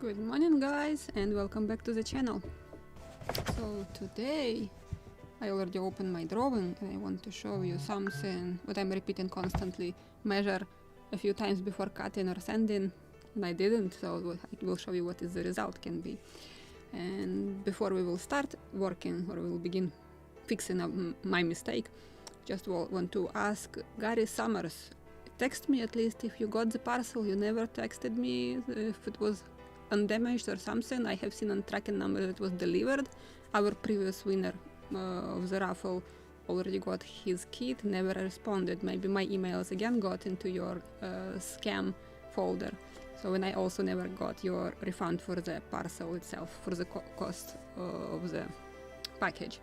Good morning guys and welcome back to the channel. So today I already opened my drawing and I want to show you something what I'm repeating constantly, measure a few times before cutting or sanding, and I didn't, so I will show you what is the result can be. And before we will start working or we will begin fixing my mistake, just want to ask Gary Summers, text me at least if you got the parcel. You never texted me if it was undamaged or something. I have seen on tracking number that it was delivered. Our previous winner of the raffle already got his kit, never responded. Maybe my emails again got into your scam folder. So and I also never got your refund for the parcel itself, for the cost of the package.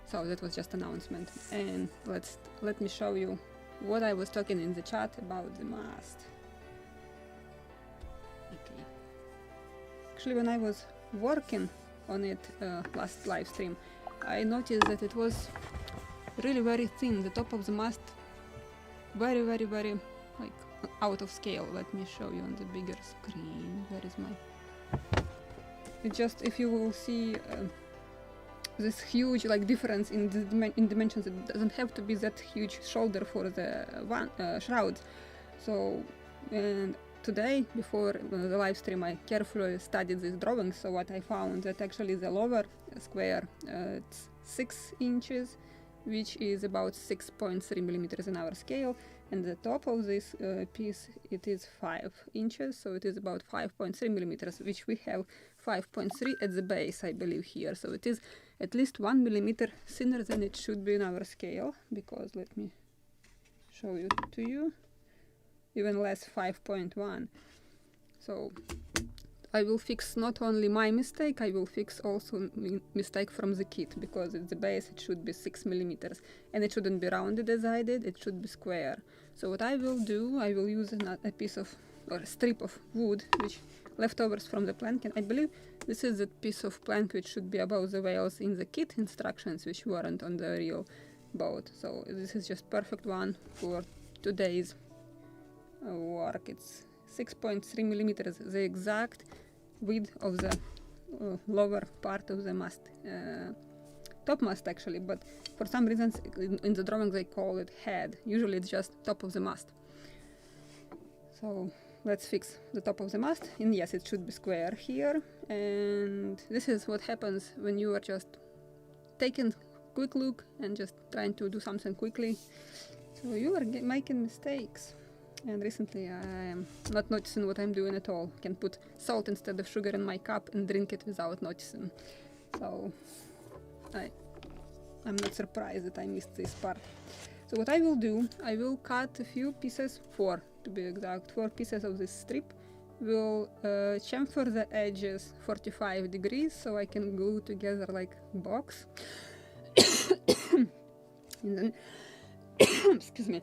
So that was just announcement. And let me show you what I was talking in the chat about the mast. Okay. Actually, when I was working on it last live stream, I noticed that it was really very thin. The top of the mast, very like out of scale. Let me show you on the bigger screen. Where is my? It just, if you will see this huge like difference in the dimensions, it doesn't have to be that huge shoulder for the shrouds. So and today before the live stream I carefully studied these drawings. So what I found that actually the lower square it's 6 inches, which is about 6.3 millimeters in our scale, and the top of this piece it is 5 inches, so it is about 5.3 millimeters, which we have 5.3 at the base, I believe, here. So it is at least 1 millimeter thinner than it should be in our scale, because let me show you to you, even less, 5.1. So I will fix not only my mistake, I will fix also mistake from the kit, because at the base it should be 6 millimeters and it shouldn't be rounded as I did, it should be square. So what I will do, I will use a piece of, or a strip of wood, which leftovers from the plank, and I believe this is a piece of plank which should be above the whales in the kit instructions, which weren't on the real boat. So this is just perfect one for today's work. It's 6.3 millimeters, the exact width of the lower part of the mast, top mast actually, but for some reasons in the drawing they call it head. Usually it's just top of the mast. So let's fix the top of the mast, and yes, it should be square here. And this is what happens when you are just taking a quick look and just trying to do something quickly. So you are making mistakes. And recently I am not noticing what I'm doing at all. I can put salt instead of sugar in my cup and drink it without noticing. So I'm not surprised that I missed this part. So what I will do, I will cut a few pieces, 4 to be exact, 4 pieces of this strip. We'll chamfer the edges 45 degrees so I can glue together like a box. And then excuse me.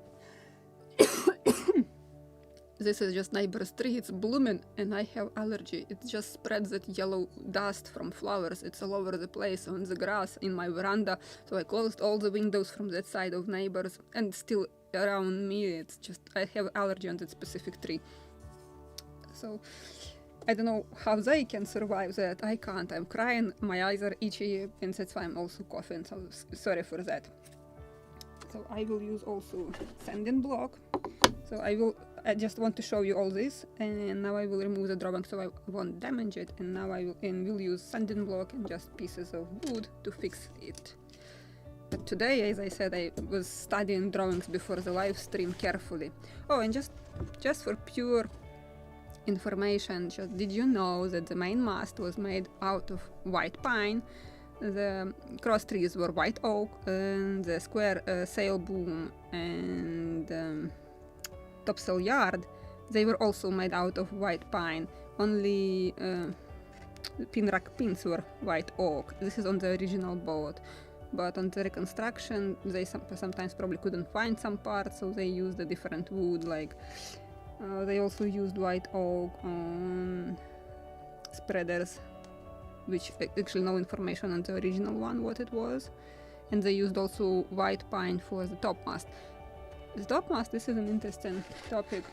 This is just neighbor's tree, it's blooming and I have allergy. It just spreads that yellow dust from flowers. It's all over the place on the grass in my veranda. So I closed all the windows from that side of neighbors, and still around me it's just, I have allergy on that specific tree. So I don't know how they can survive that. I can't. I'm crying, my eyes are itchy, and that's why I'm also coughing, so sorry for that. So I will use also sanding block. So I just want to show you all this, and now I will remove the drawing so I won't damage it, and now I will use sanding block and just pieces of wood to fix it. But today, as I said, I was studying drawings before the live stream carefully. Oh, and just for pure information, did you know that the main mast was made out of white pine? The cross trees were white oak, and the square sail boom and topsail yard, they were also made out of white pine. Only pin rack pins were white oak. This is on the original boat, but on the reconstruction they sometimes probably couldn't find some parts, so they used a different wood. Like they also used white oak on spreaders, which actually no information on the original one what it was, and they used also white pine for the topmast. The topmast, this is an interesting topic.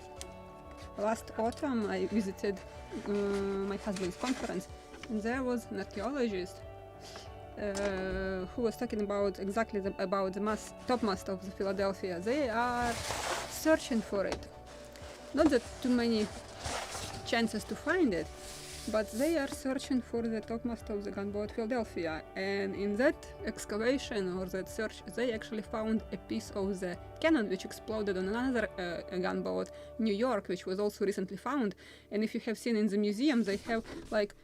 last autumn I visited my husband's conference, and there was an archaeologist who was talking about exactly about the topmast of the Philadelphia. They are searching for it. Not that too many chances to find it, but they are searching for the topmast of the gunboat Philadelphia, and in that excavation or that search they actually found a piece of the cannon which exploded on another gunboat, New York, which was also recently found. And if you have seen in the museum, they have like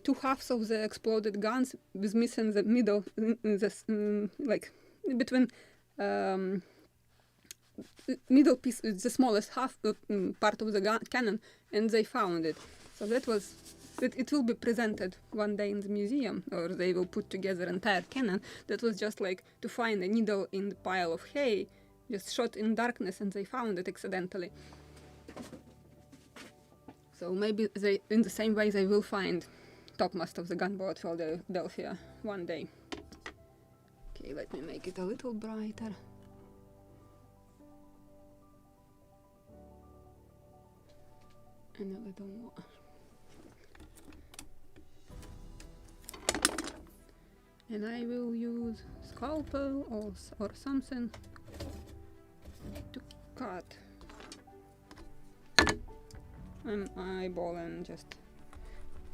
two halves of the exploded guns with missing the middle, like between middle piece, the smallest half part of the cannon, and they found it. So that was, it will be presented one day in the museum, or they will put together entire cannon. That was just like to find a needle in the pile of hay, just shot in darkness, and they found it accidentally. So maybe they, in the same way, they will find topmast of the gunboat Philadelphia one day. Okay, let me make it a little brighter. And a little more. And I will use scalpel or something to cut. I'm eyeballing just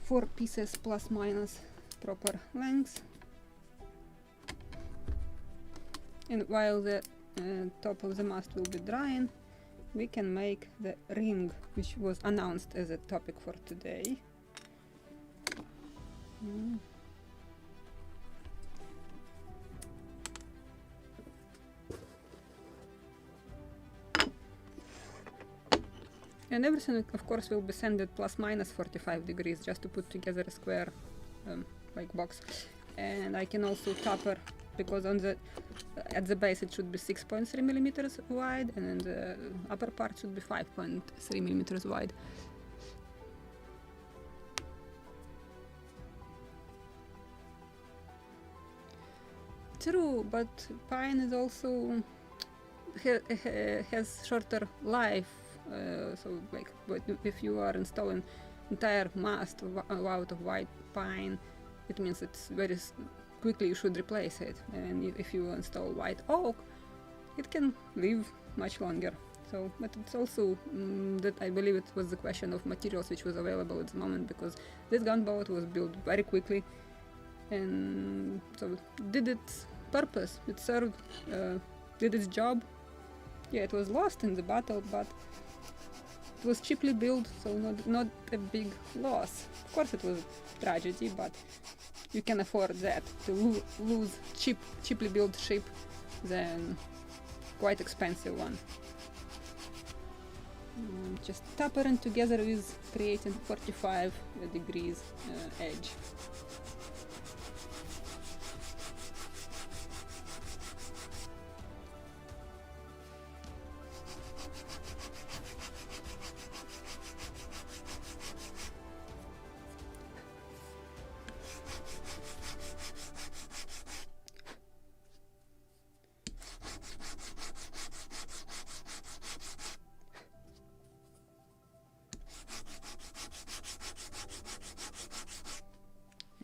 4 pieces plus minus proper length. And while the top of the mast will be drying, we can make the ring, which was announced as a topic for today. And everything, of course, will be sanded plus minus 45 degrees just to put together a square like box. And I can also taper, because on the at the base it should be 6.3 millimeters wide, and then the upper part should be 5.3 millimeters wide. True, but pine is also has shorter life. So like if you are installing entire mast out of white pine, it means it's very quickly you should replace it. And if you install white oak, it can live much longer. So, but it's also that I believe it was the question of materials which was available at the moment, because this gunboat was built very quickly, and so did its purpose. It served, did its job. Yeah, it was lost in the battle, but it was cheaply built, so not a big loss. Of course it was a tragedy, but you can afford that, to lose cheaply built ship than quite expensive one. Just tapering together with creating 45 degrees edge.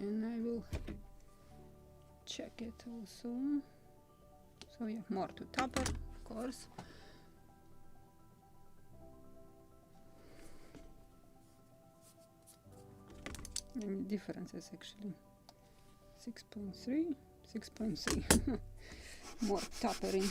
And I will check it also. So yeah, more to taper, of course. Any differences actually? 6.3, 6.3. More tapering.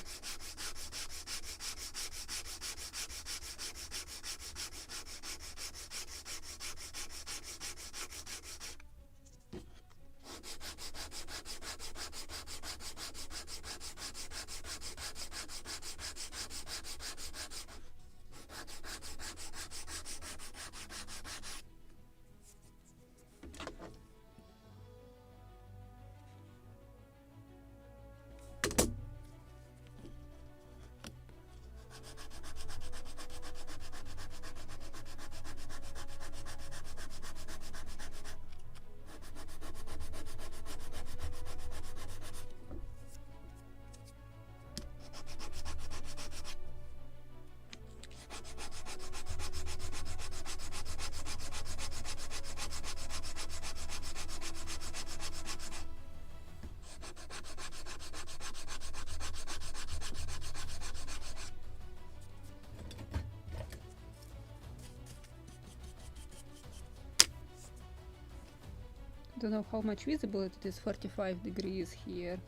don't know how much visible it is, 45 degrees here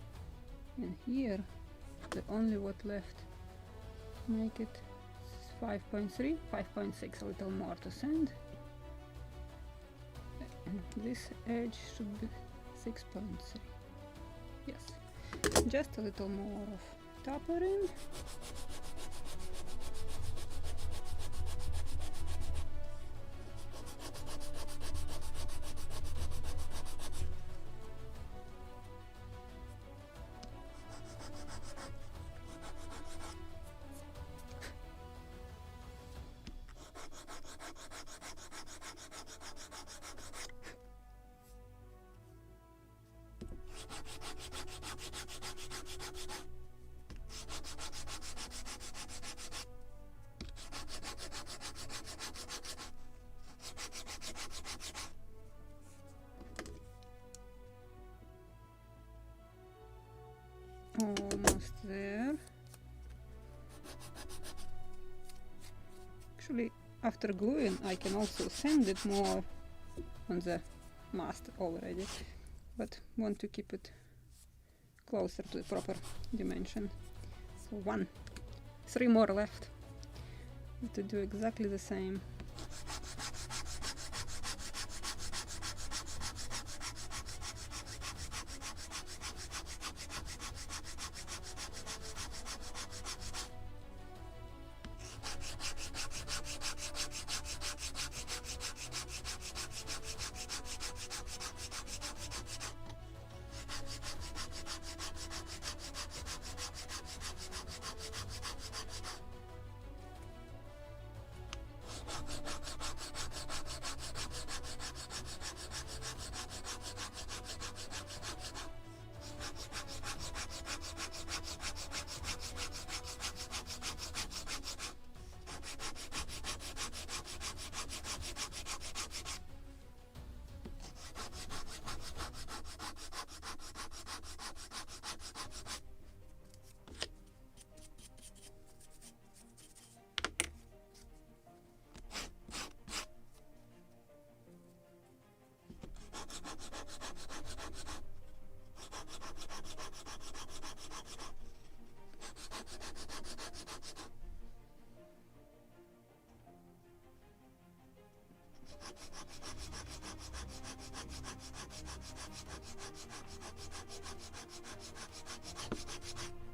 and here. The only what left, make it 5.3, 5.6, a little more to sand. And this edge should be 6.3. Yes, just a little more of tapering. Almost there. Actually, after gluing, I can also sand it more on the mast already, but want to keep it closer to the proper dimension. So 3 more left. Have to do exactly the same.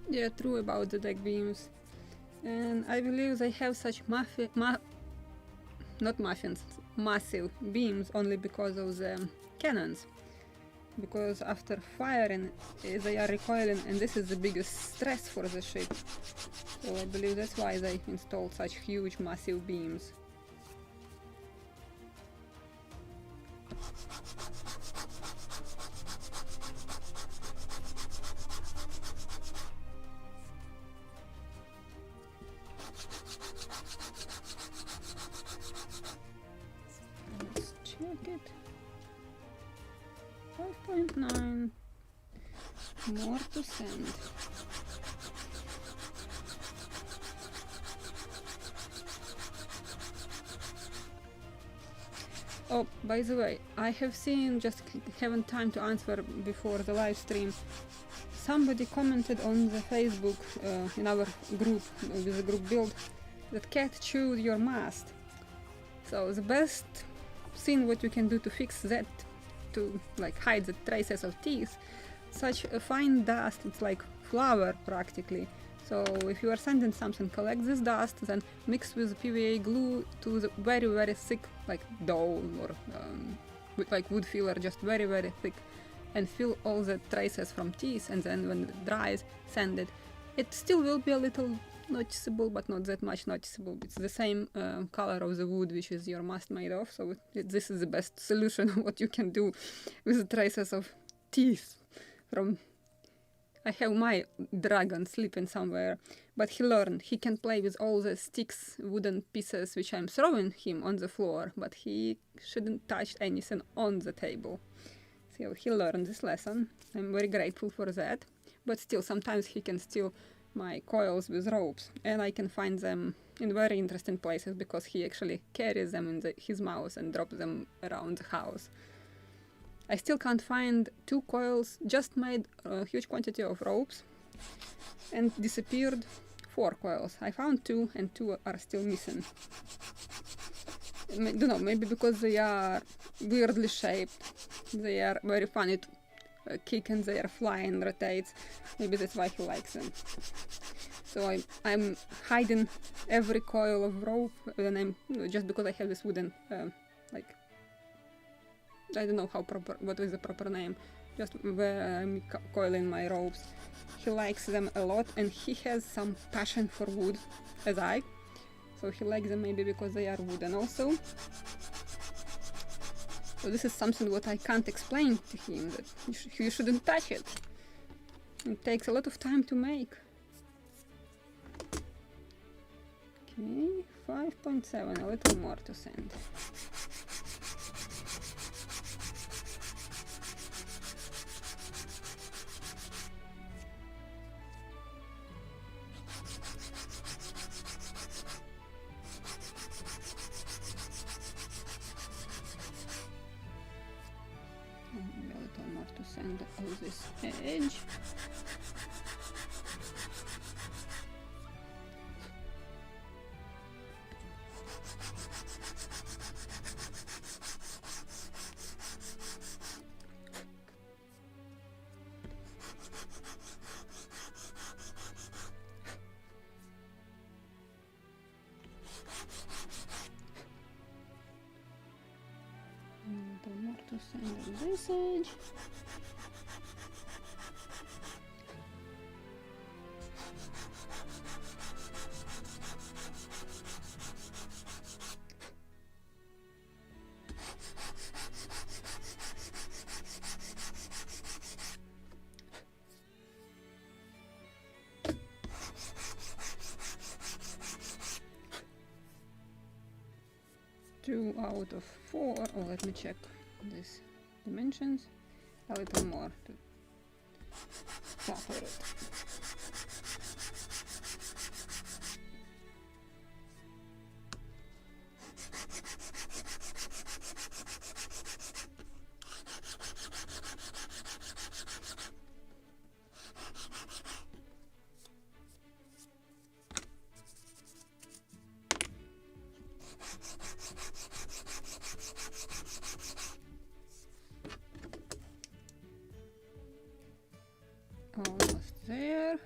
Yeah, true about the deck beams. And I believe they have such massive beams only because of the cannons. Because after firing, they are recoiling, and this is the biggest stress for the ship. So I believe that's why they installed such huge, massive beams. Let's check it. 5.9. More to send. Oh, by the way, I have seen, just haven't time to answer before the live stream. Somebody commented on the Facebook in our group, with the group build, that cat chewed your mast. So the best thing what you can do to fix that, to like hide the traces of teeth, such a fine dust, it's like flour practically. So if you are sending something, collect this dust, then mix with PVA glue to the very, very thick, like dough or with like wood filler, just very, very thick, and fill all the traces from teeth, and then when it dries, sand it. It still will be a little noticeable, but not that much noticeable. It's the same color of the wood which is your mast made of, so this is the best solution what you can do with the traces of teeth from... I have my dragon sleeping somewhere, but he learned he can play with all the sticks, wooden pieces which I'm throwing him on the floor, but he shouldn't touch anything on the table. So he learned this lesson. I'm very grateful for that, but still sometimes he can steal my coils with ropes, and I can find them in very interesting places because he actually carries them in his mouth and drops them around the house. I still can't find 2 coils, just made a huge quantity of ropes and disappeared 4 coils. I found 2 and 2 are still missing. I don't know, maybe because they are weirdly shaped. They are very funny to kick and they are fly and rotates. Maybe that's why he likes them. So I'm hiding every coil of rope when I'm just because I have this wooden like I don't know what is the proper name. Just where I'm coiling my ropes. He likes them a lot and he has some passion for wood, as I. So he likes them maybe because they are wooden also. So this is something what I can't explain to him, that you shouldn't touch it. It takes a lot of time to make. Okay, 5.7, a little more to send. Maybe a little more to send on this edge. More to send on this edge. Two out of 4. Oh, let me check these dimensions a little more to cover it. Almost there.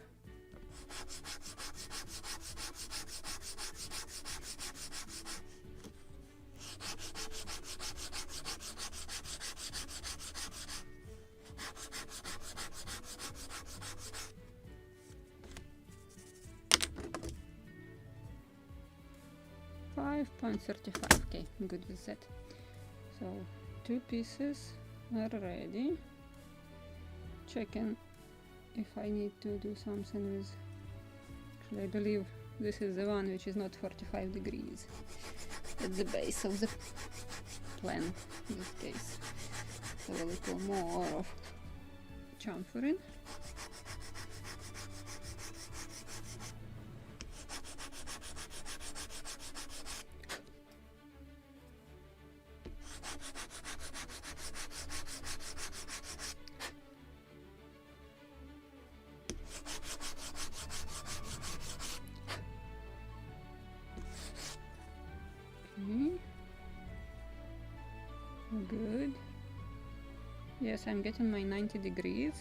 $5.35. Okay, good with that. So 2 pieces are ready. Checking if I need to do something with, actually I believe this is the one which is not 45 degrees at the base of the plan in this case. So a little more of chamfering. Good. Yes, I'm getting my 90 degrees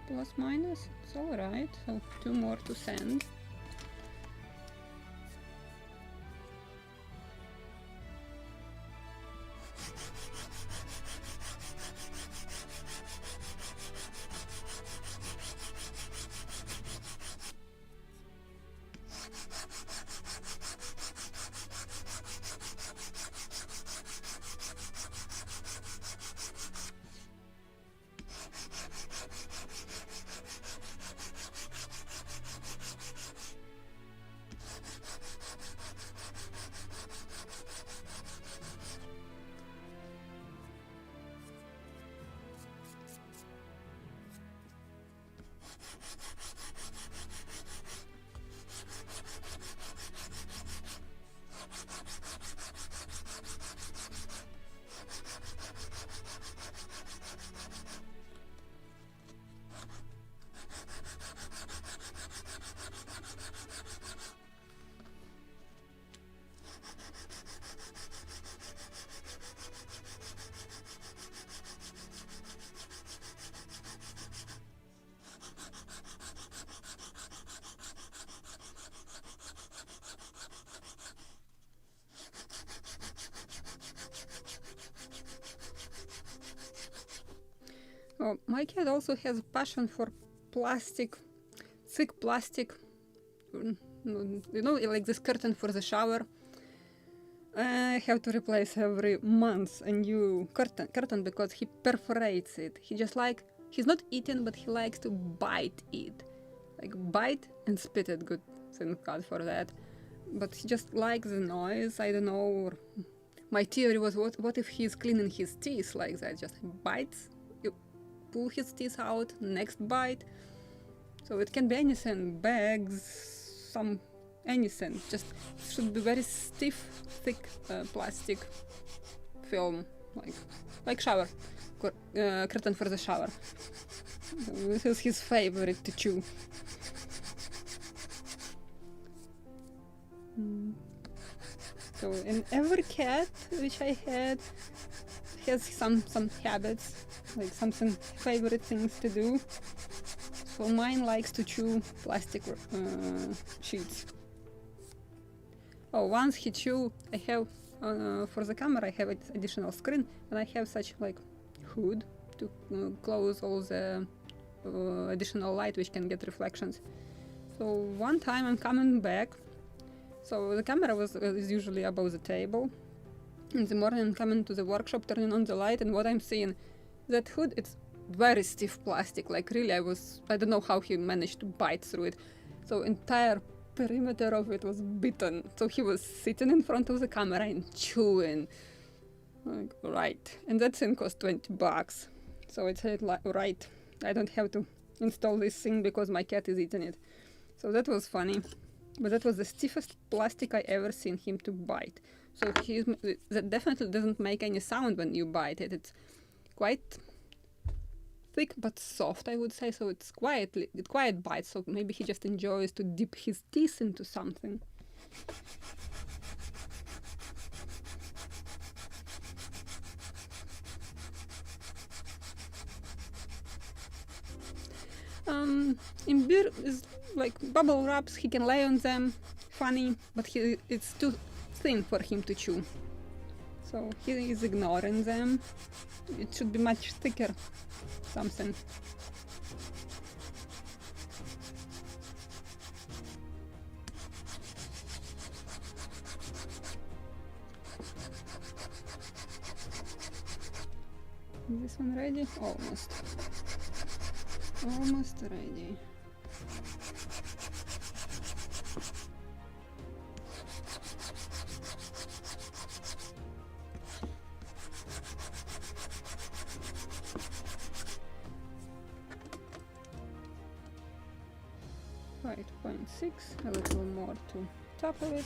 plus minus. It's all right. So 2 more to send. Oh, my cat also has a passion for plastic, thick plastic. You know, like this curtain for the shower. I have to replace every month a new curtain because he perforates it. He's not eating, but he likes to bite it. Like bite and spit it, good, thank God for that. But he just likes the noise, I don't know. My theory was, what if he's cleaning his teeth like that? Just bites, you pull his teeth out, next bite. So it can be anything, bags, anything. Just should be very stiff, thick plastic film, like shower curtain for the shower. This is his favorite to chew. So, and every cat which I had has some habits, like something favorite things to do. So mine likes to chew plastic sheets. Oh, once he chew, I have for the camera I have an additional screen, and I have such like hood to close all the additional light which can get reflections. So one time I'm coming back. So the camera is usually above the table. In the morning I'm coming to the workshop, turning on the light, and what I'm seeing, that hood, it's very stiff plastic, like really I don't know how he managed to bite through it. So entire perimeter of it was bitten. So he was sitting in front of the camera and chewing. Like, right. And that thing cost $20. So I said, right, I don't have to install this thing because my cat is eating it. So that was funny. But that was the stiffest plastic I ever seen him to bite. So that definitely doesn't make any sound when you bite it. It's quite thick but soft, I would say. So it's quiet bite. So maybe he just enjoys to dip his teeth into something. Imbir is like bubble wraps, he can lay on them, funny, but it's too thin for him to chew. So he is ignoring them. It should be much thicker, something. Is this one ready? Almost. Almost ready. Right, 0.6, a little more to top of it.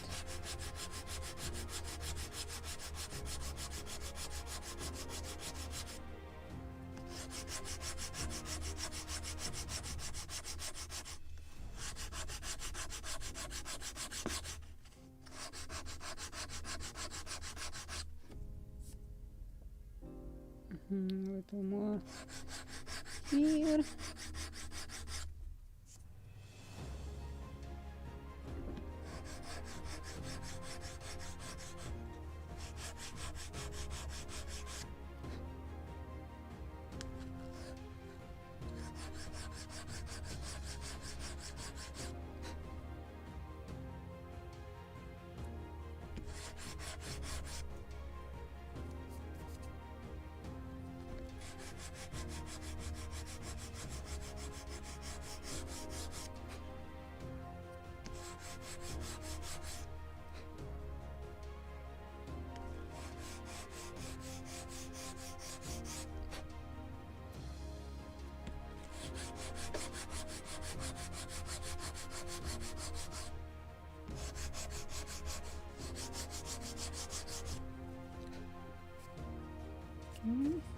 A little more here.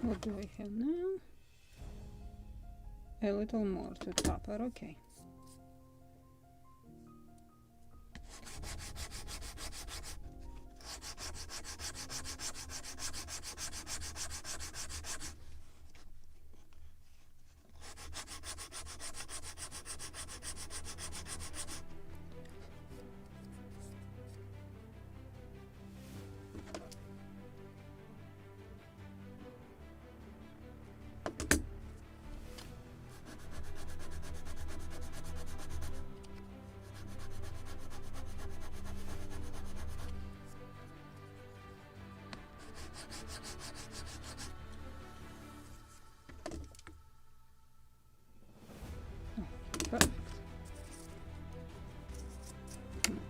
What do I have now? A little more to topper, okay.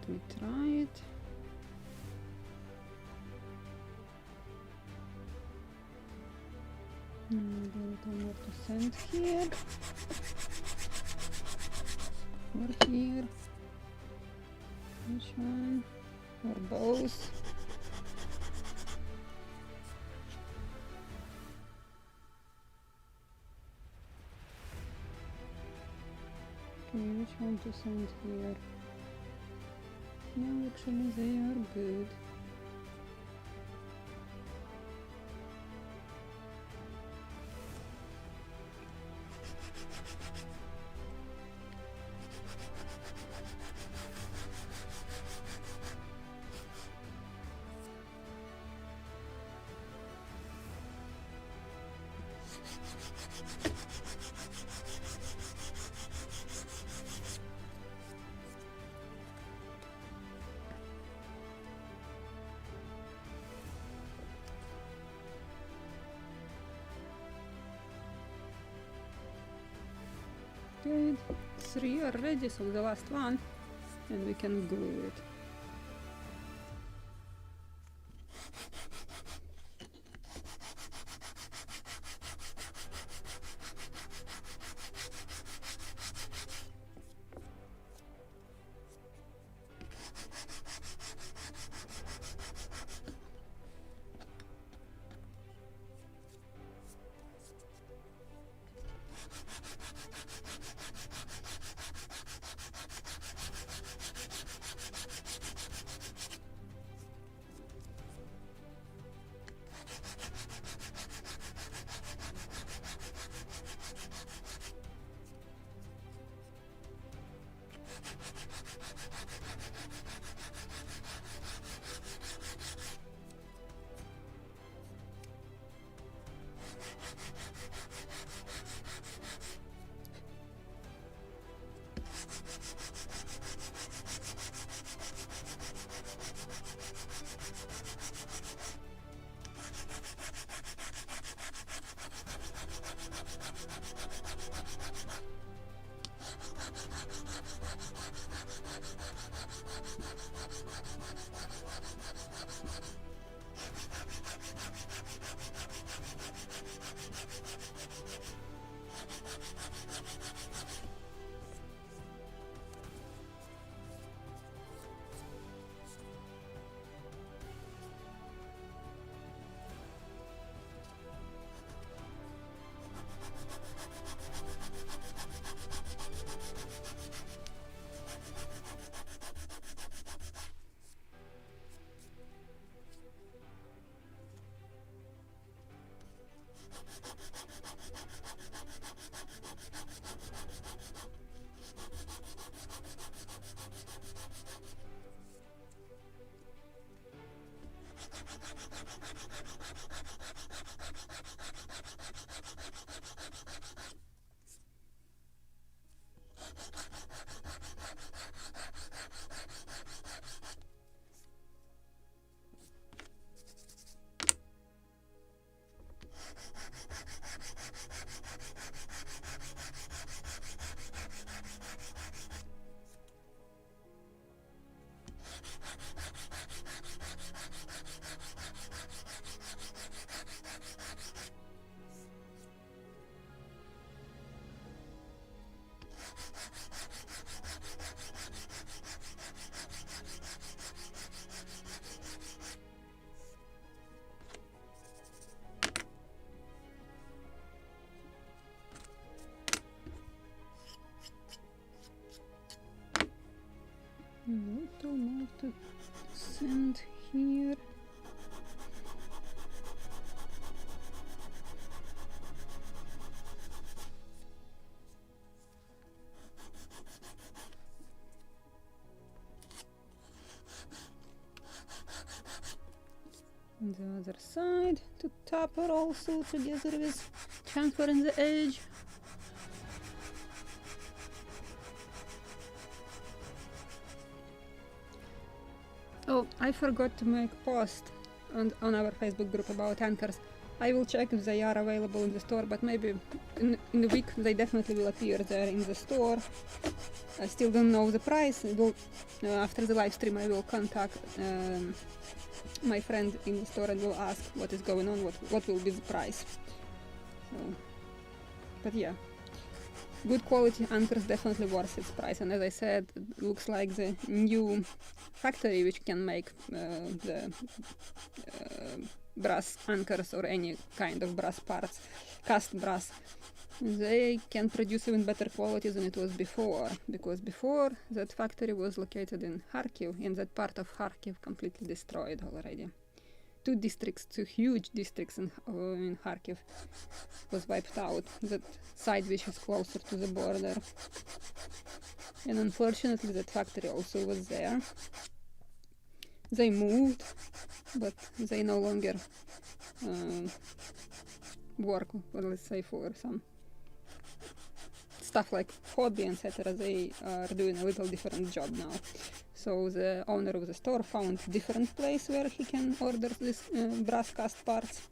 Let me try it. Maybe a little more to send here. Or here. Which one? Or both? Okay, which one to send here? No, actually they are good. Good. 3 are ready, so the last one, and we can glue it. Little more to send here. On the other side to taper also together with chamfer in the edge. Oh, I forgot to make a post on our Facebook group about anchors. I will check if they are available in the store, but maybe in the week they definitely will appear there in the store. I still don't know the price. After the live stream I will contact my friend in the store and will ask what is going on, what will be the price. So, but yeah, good quality anchors definitely worth its price, and as I said, it looks like the new factory which can make the brass anchors or any kind of brass parts, cast brass, they can produce even better quality than it was before, because before that factory was located in Kharkiv, and that part of Kharkiv completely destroyed already. Two huge districts in Kharkiv was wiped out, that side which is closer to the border. And unfortunately that factory also was there. They moved, but they no longer work, well, let's say, for some stuff like hobby, etc. They are doing a little different job now. So the owner of the store found a different place where he can order this brass cast parts.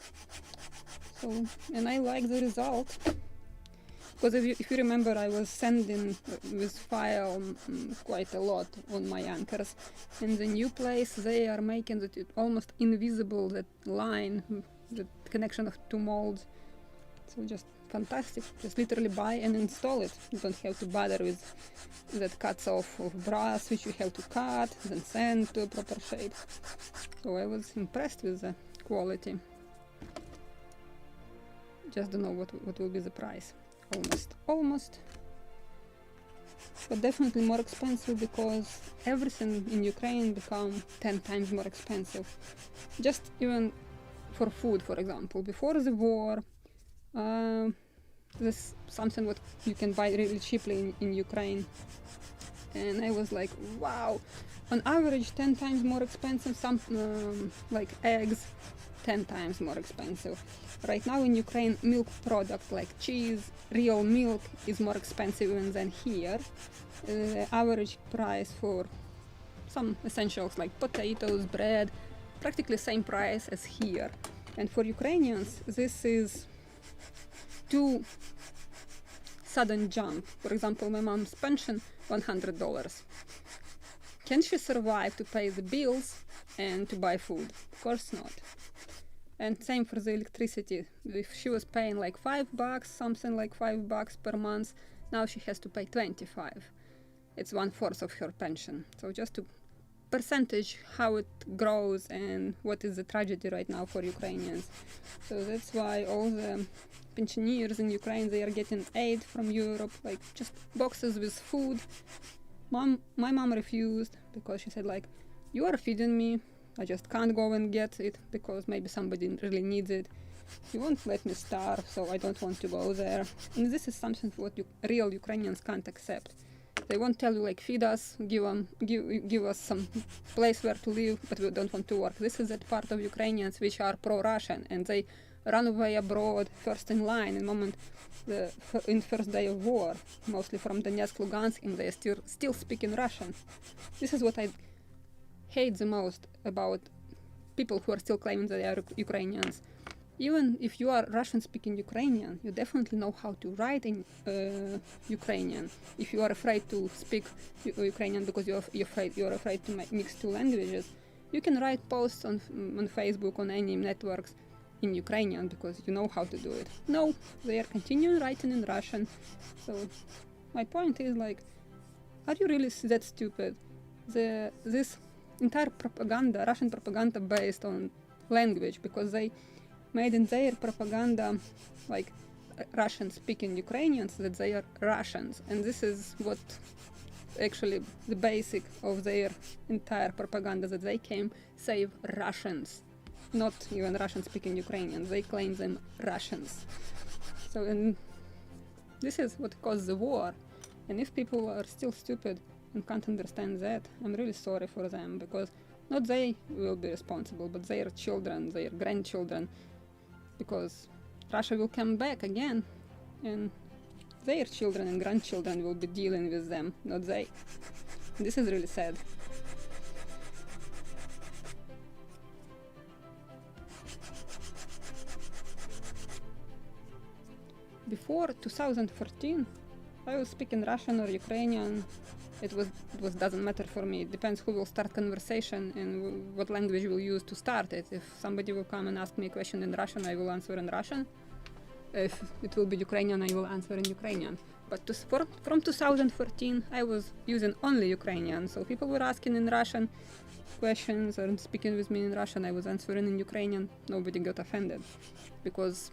So, and I like the result, because if you remember, I was sending this file quite a lot on my anchors. In the new place, they are making it almost invisible, that line, the connection of two molds. So just fantastic. Just literally buy and install it. You don't have to bother with that cuts off of brass, which you have to cut, then sand to a proper shape. So I was impressed with the quality. Just don't know what will be the price. Almost. But definitely more expensive, because everything in Ukraine become 10 times more expensive. Just even for food, for example. Before the war, this something what you can buy really cheaply in Ukraine. And I was like, wow, on average 10 times more expensive, some like eggs 10 times more expensive. Right now in Ukraine, milk products like cheese, real milk is more expensive even than here. The average price for some essentials like potatoes, bread, practically same price as here. And for Ukrainians, this is too sudden jump. For example, my mom's pension, $100. Can she survive to pay the bills and to buy food? Of course not. And same for the electricity. If she was paying like $5, something like $5 per month, now she has to pay 25. It's 1/4 of her pension. So just to percentage how it grows and what is the tragedy right now for Ukrainians. So that's why all the pensioners in Ukraine, they are getting aid from Europe, like just boxes with food. My mom refused, because she said, like, you are feeding me, I just can't go and get it because maybe somebody really needs it. You won't let me starve, so I don't want to go there. And this is something what real Ukrainians can't accept. They won't tell you, like, feed us, give us some place where to live, but we don't want to work. This is that part of Ukrainians which are pro-Russian, and they run away abroad first in line in first day of war, mostly from Donetsk, Lugansk, and they are still speaking Russian. This is what I hate the most about people who are still claiming that they are Ukrainians. Even if you are Russian-speaking Ukrainian, you definitely know how to write in Ukrainian. If you are afraid to speak Ukrainian because you're afraid to mix two languages, you can write posts on Facebook, on any networks in Ukrainian, because you know how to do it. No, they are continuing writing in Russian. So my point is, like, are you really that stupid? This entire propaganda, Russian propaganda, based on language, because they made in their propaganda, like, Russian-speaking Ukrainians, that they are Russians, and this is what actually the basic of their entire propaganda, that they came save Russians, not even Russian-speaking Ukrainians. They claim them Russians. So, and this is what caused the war. And if people are still stupid and can't understand that, I'm really sorry for them, because not they will be responsible, but their children, their grandchildren, because Russia will come back again, and their children and grandchildren will be dealing with them, not they. This is really sad. before 2014, I was speaking Russian or Ukrainian. It doesn't matter for me. It depends who will start conversation and what language we'll use to start it. If somebody will come and ask me a question in Russian, I will answer in Russian. If it will be Ukrainian, I will answer in Ukrainian. But from 2014, I was using only Ukrainian. So people were asking in Russian questions or speaking with me in Russian. I was answering in Ukrainian. Nobody got offended because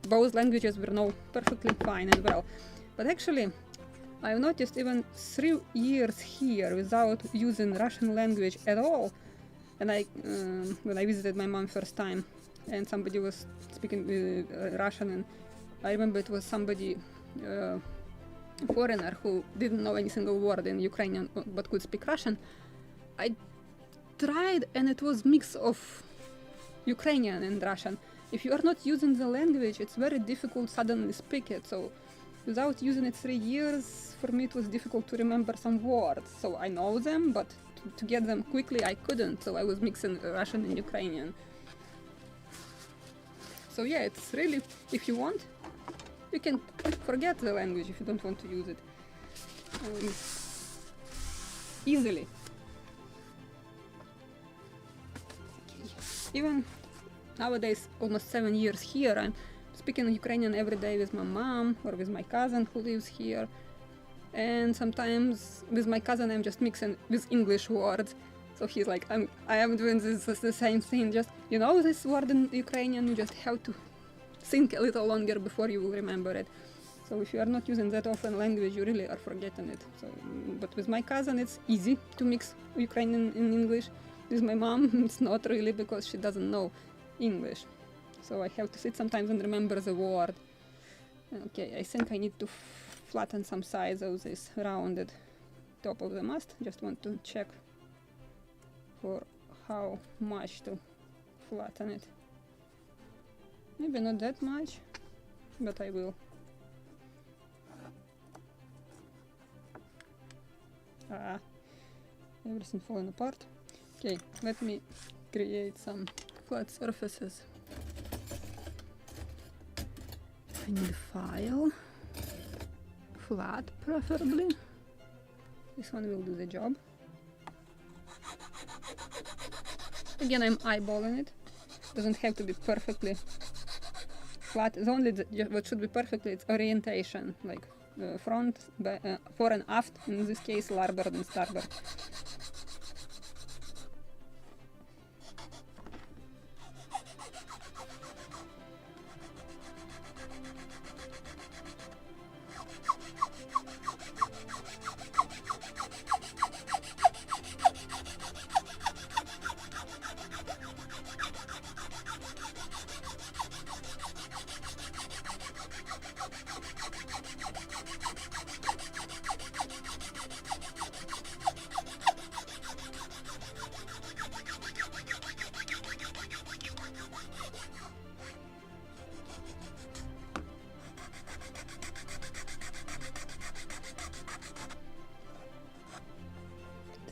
both languages were now perfectly fine and well. But actually, I've noticed even 3 years here without using Russian language at all. And when I visited my mom first time, and somebody was speaking Russian, and I remember it was somebody foreigner who didn't know any single word in Ukrainian but could speak Russian. I tried, and it was mix of Ukrainian and Russian. If you are not using the language, it's very difficult suddenly speak it. So without using it 3 years, for me it was difficult to remember some words. So I know them, but to get them quickly I couldn't. So I was mixing Russian and Ukrainian. So yeah, it's really, if you want, you can forget the language if you don't want to use it easily. Even nowadays, almost 7 years here, I'm speaking Ukrainian every day with my mom or with my cousin who lives here. And sometimes with my cousin I'm just mixing with English words. So he's like, I am doing this the same thing, just, you know, this word in Ukrainian, you just have to think a little longer before you will remember it. So if you are not using that often language, you really are forgetting it. So, but with my cousin it's easy to mix Ukrainian and English. With my mom it's not really, because she doesn't know English. So I have to sit sometimes and remember the word. Okay, I think I need to flatten some sides of this rounded top of the mast. Just want to check for how much to flatten it. Maybe not that much, but I will. Everything falling apart. Okay, let me create some flat surfaces. I need a file, flat preferably. This one will do the job. Again, I'm eyeballing it. Doesn't have to be perfectly flat. It's only what should be perfectly, it's orientation, like front, fore and aft, in this case larboard and starboard.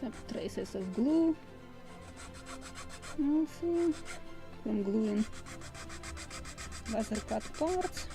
Some traces of glue also from gluing laser cut parts.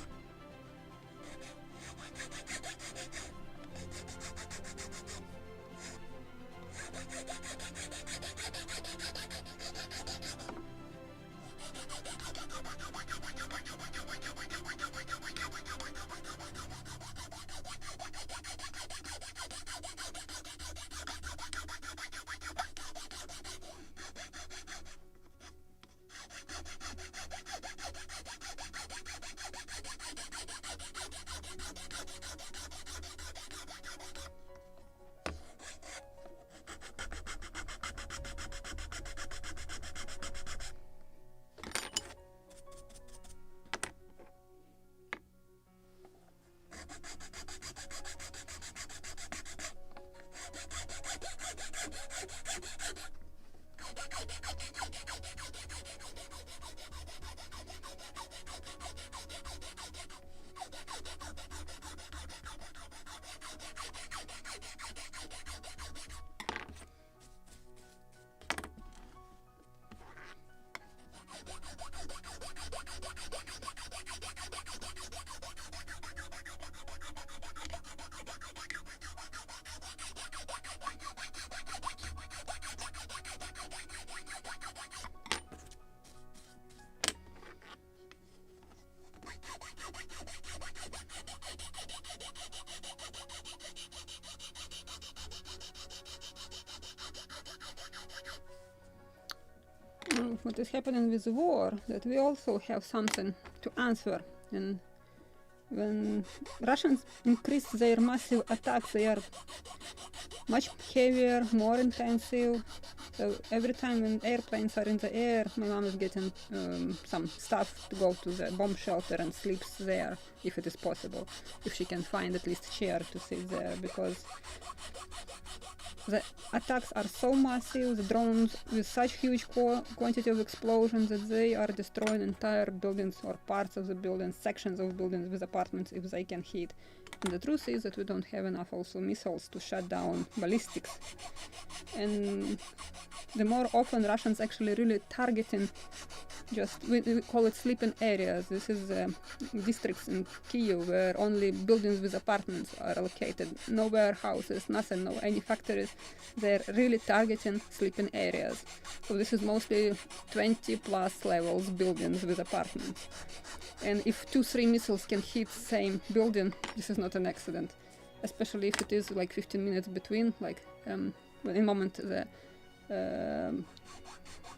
What is happening with war, that we also have something to answer. And when Russians increase their massive attacks, they are much heavier, more intensive. So every time when airplanes are in the air, my mom is getting some stuff to go to the bomb shelter and sleeps there, if it is possible, if she can find at least a chair to sit there, because the attacks are so massive, the drones with such huge quantity of explosions that they are destroying entire buildings or parts of the buildings, sections of buildings with apartments if they can hit. And the truth is that we don't have enough also missiles to shut down ballistics. And the more often Russians actually really targeting just, we call it sleeping areas. This is districts in Kyiv where only buildings with apartments are located, no warehouses, nothing, no any factories. They're really targeting sleeping areas. So this is mostly 20 plus levels buildings with apartments. And if 2-3 missiles can hit same building, this is not an accident. Especially if it is like 15 minutes between, like in the moment the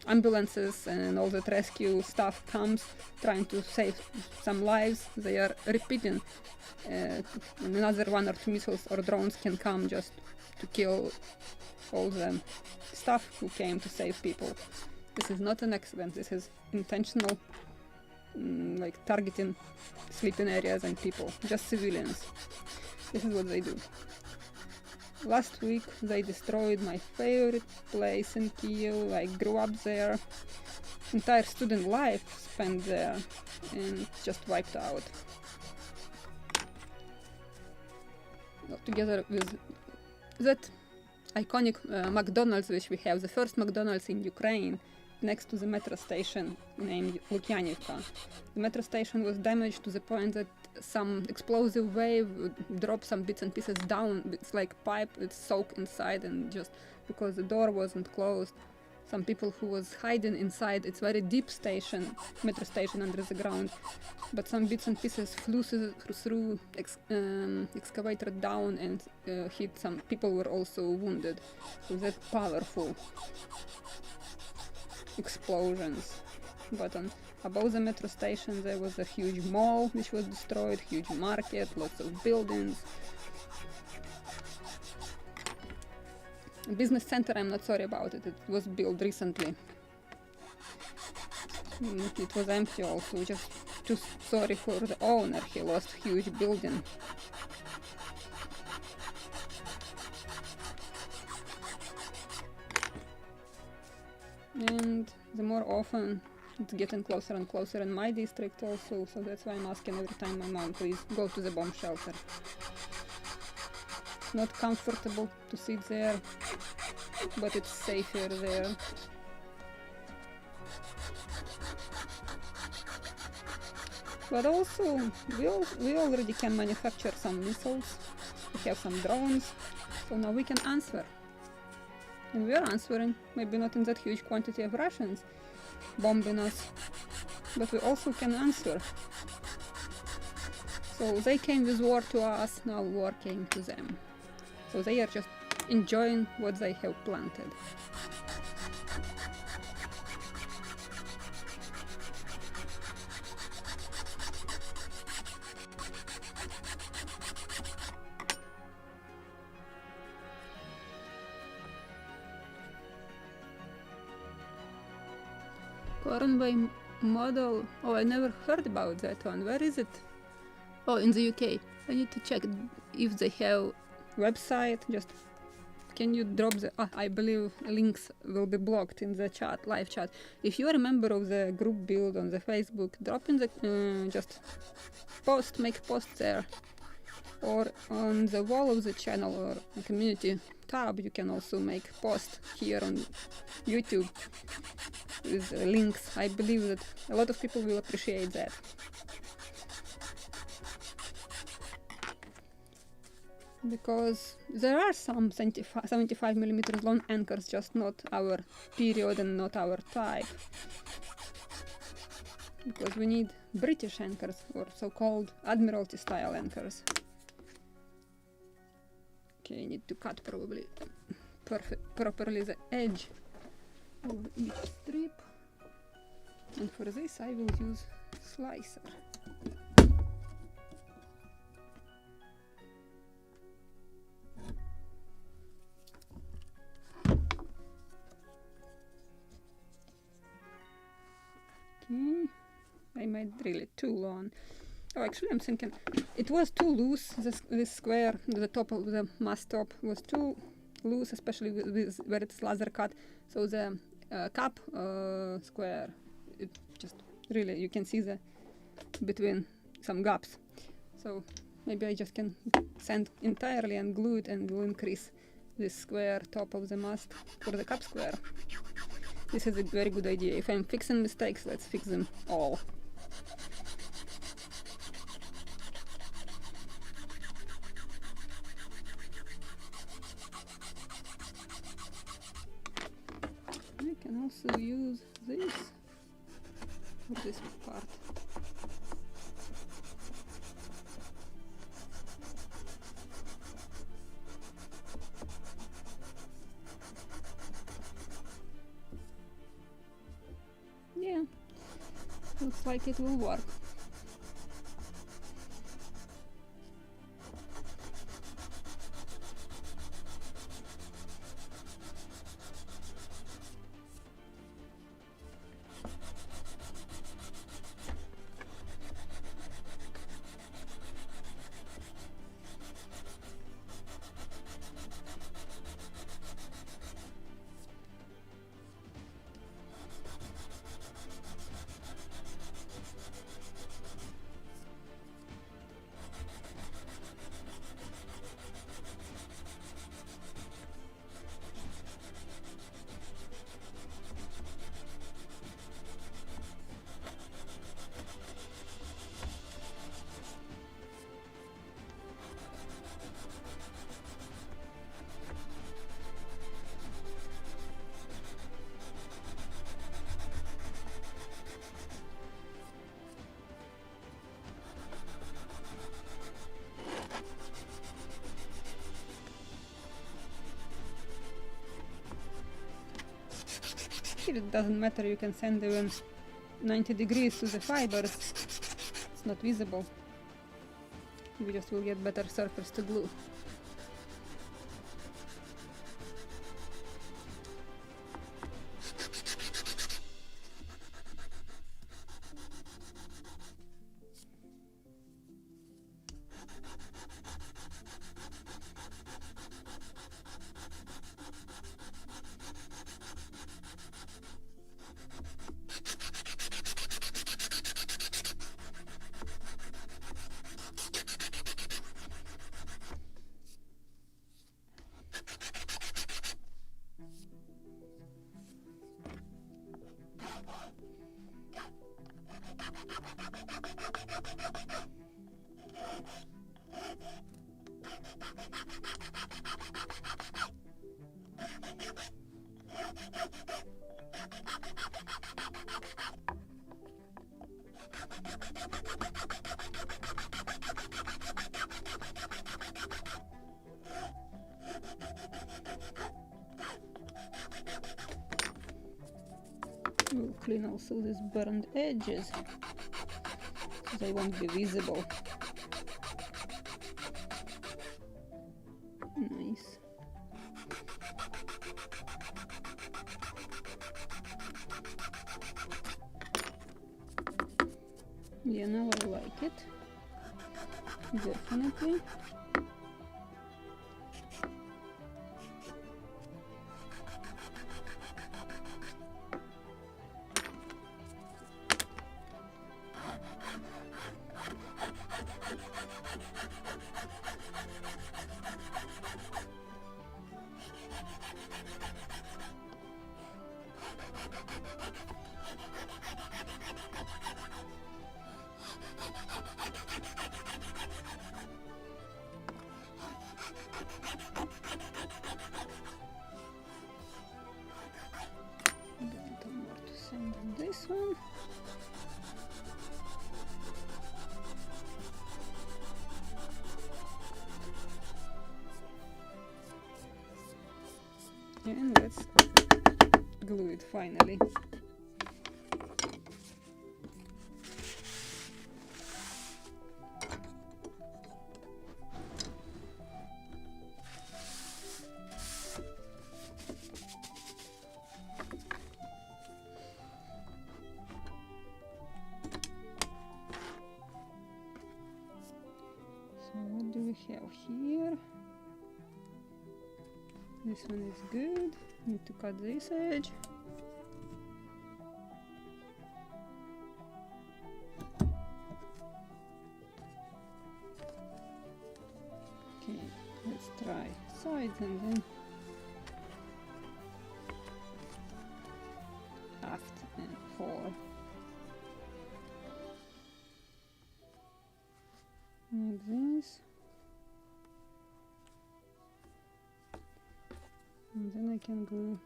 ambulances and all that rescue stuff comes trying to save some lives, they are repeating. Another 1 or 2 missiles or drones can come just to kill all the staff who came to save people. This is not an accident, this is intentional, like targeting sleeping areas and people, just civilians. This is what they do. Last week they destroyed my favorite place in Kyiv. I grew up there. Entire student life spent there and just wiped out. Together with that iconic McDonald's which we have, the first McDonald's in Ukraine, next to the metro station named Lukyanivka. The metro station was damaged to the point that some explosive wave would drop some bits and pieces down. It's like pipe, it's soaked inside, and just because the door wasn't closed, some people who was hiding inside, it's very deep station, metro station under the ground, but some bits and pieces flew through excavator down and hit some people were also wounded. So that powerful explosions. But above the metro station there was a huge mall which was destroyed, huge market, lots of buildings. A business center, I'm not sorry about it, it was built recently. It was empty also, just too sorry for the owner, he lost huge building. And the more often it's getting closer and closer in my district also, so that's why I'm asking every time my mom, please go to the bomb shelter. It's not comfortable to sit there, but it's safer there. But also, we already can manufacture some missiles, we have some drones, so now we can answer. And we are answering, maybe not in that huge quantity of Russians bombing us, but we also can answer. So they came with war to us, now war came to them. So they are just enjoying what they have planted. Convoy model, oh, I never heard about that one. Where is it? Oh, in the UK. I need to check if they have website. Just can you drop the I believe links will be blocked in the chat, live chat. If you are a member of the group build on the Facebook, drop in the just post, make post there, or on the wall of the channel or the community tab you can also make post here on YouTube with links. I believe that a lot of people will appreciate that. Because there are some 75mm long anchors, just not our period and not our type. Because we need British anchors, or so-called Admiralty style anchors. Okay, I need to cut probably properly the edge of each strip. And for this I will use slicer. Okay, I made really too long. Oh, actually I'm thinking it was too loose, this square, the top of the mast top was too loose, especially with where it's laser cut. So the cap square, it just really, you can see the between some gaps. So maybe I just can sand entirely and glue it, and will increase this square top of the mast for the cap square. This is a very good idea. If I'm fixing mistakes, let's fix them all. I can also use this for this part. Yeah, looks like it will work. Here it doesn't matter, you can send even 90 degrees to the fibers, it's not visible. We just will get better surface to glue. We'll clean also these burned edges, so they won't be visible. Nice. Yeah, now I like it. Definitely. This one. And let's glue it finally. here. This one is good. Need to cut this edge. Okay, let's try sides and then aft and fore. Like this. And then I can go.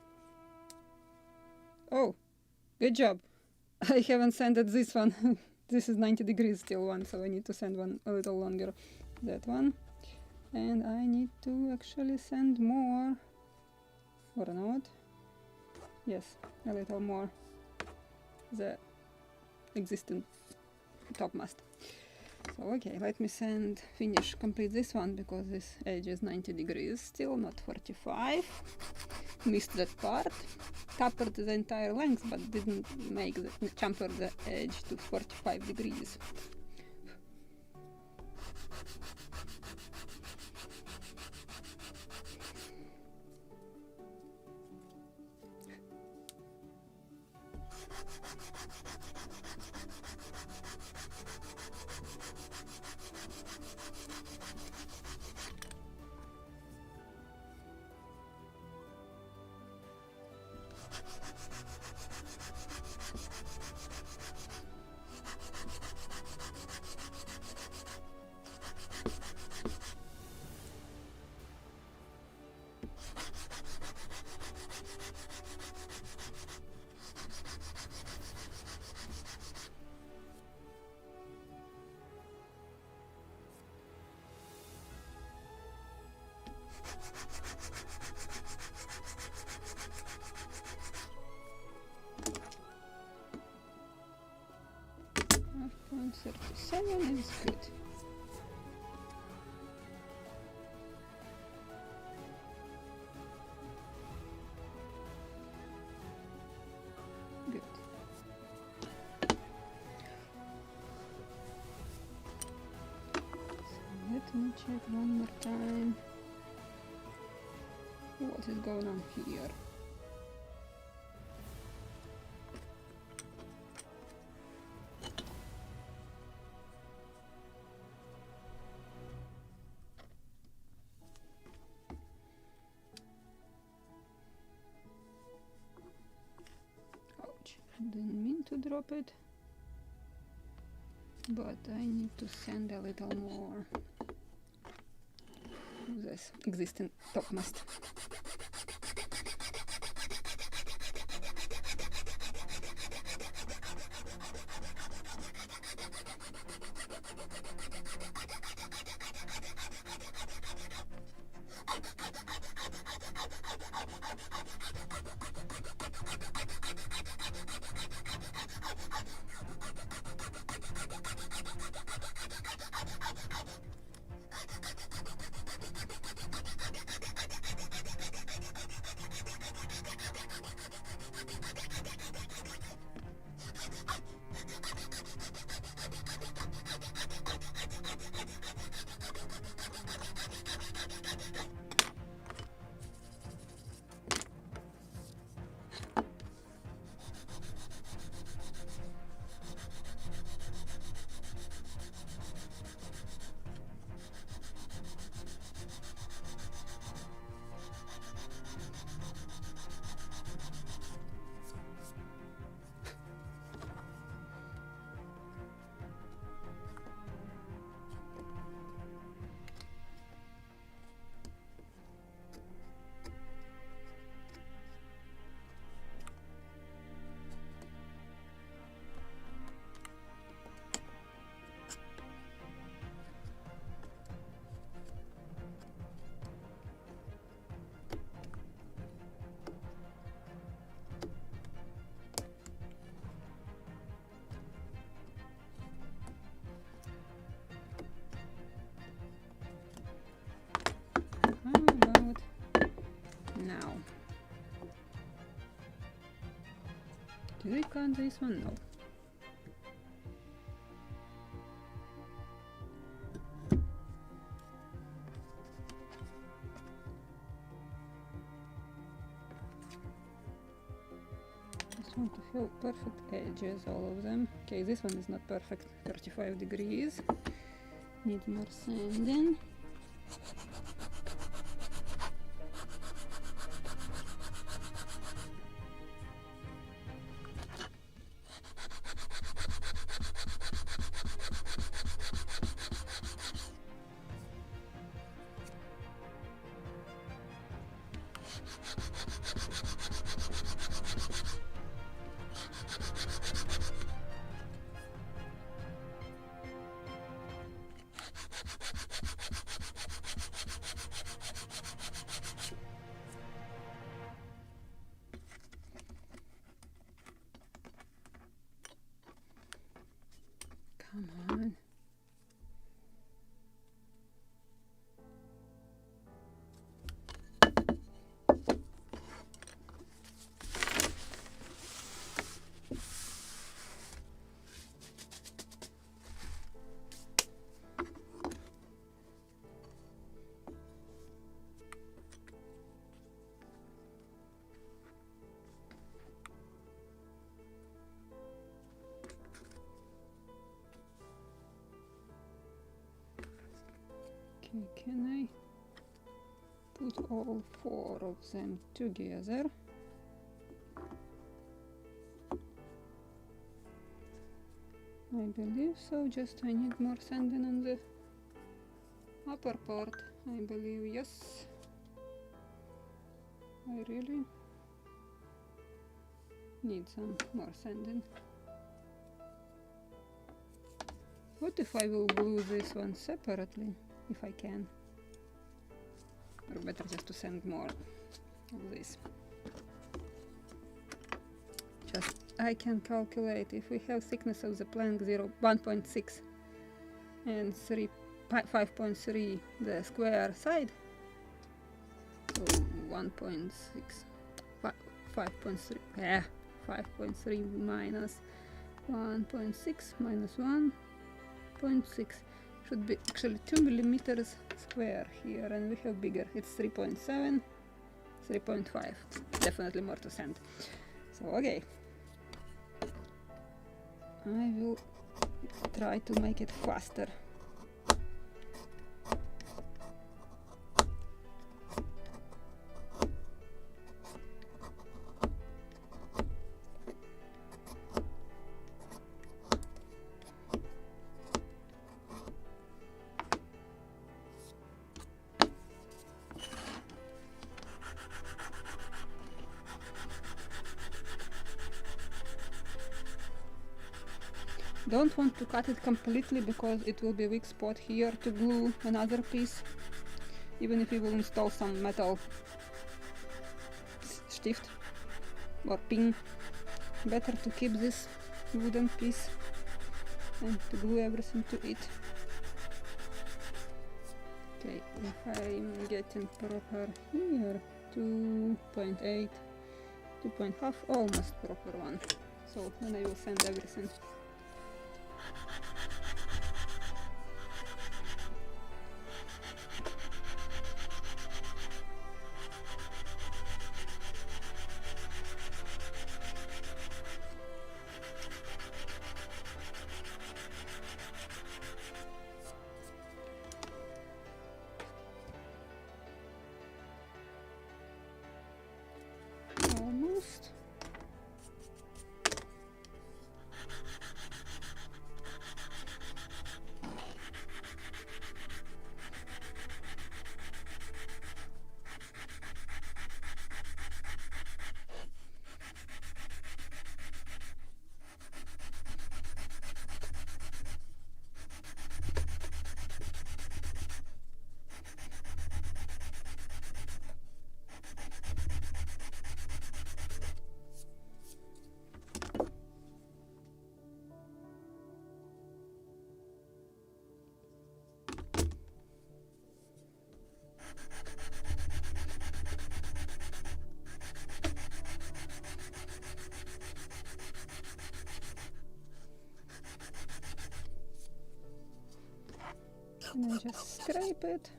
Oh, good job. I haven't sanded this one. This is 90 degrees still one, so I need to sand one a little longer. That one. And I need to actually sand more. Or not. Yes, a little more. The existing topmast. So okay, let me complete this one, because this edge is 90 degrees still, not 45. Missed that part. Tapered the entire length, but didn't chamfer the edge to 45 degrees. .37 is good. Good. So let me check one more time. What is going on here? Didn't mean to drop it, but I need to sand a little more of this existing topmast. Now, do we cut this one? No. just want to feel perfect edges, all of them. Okay, this one is not perfect, 35 degrees. Need more sanding. Come on. Can I put all 4 of them together? I believe so, just I need more sanding on the upper part. I believe, yes. I really need some more sanding. What if I will glue this one separately? If I can, or better just to sand more of this. Just I can calculate if we have thickness of the plank 1.6 and 5.3 the square side, so 1.6 5.3 5.3 minus 1.6 minus 1.6 should be actually 2 millimeters square here, and we have bigger. It's 3.7, 3.5. Definitely more to sand. So okay, I will try to make it faster. Don't want to cut it completely because it will be a weak spot here to glue another piece, even if we will install some metal stift or pin. Better to keep this wooden piece and to glue everything to it. Okay, if I'm getting proper here, 2.8, 2.5, almost proper one. So then I will sand everything. Almost. And I just scrape it.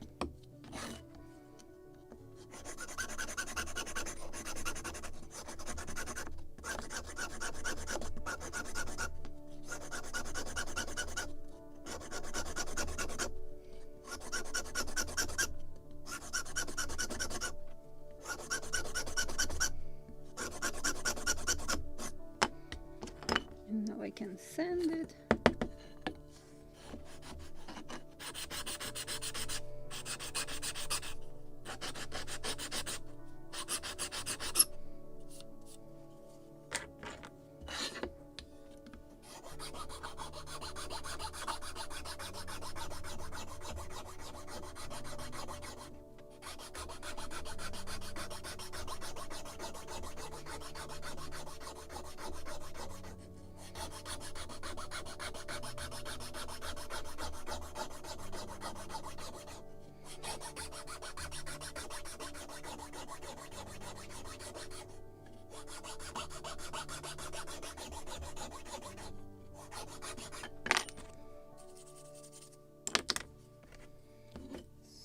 I can sand it.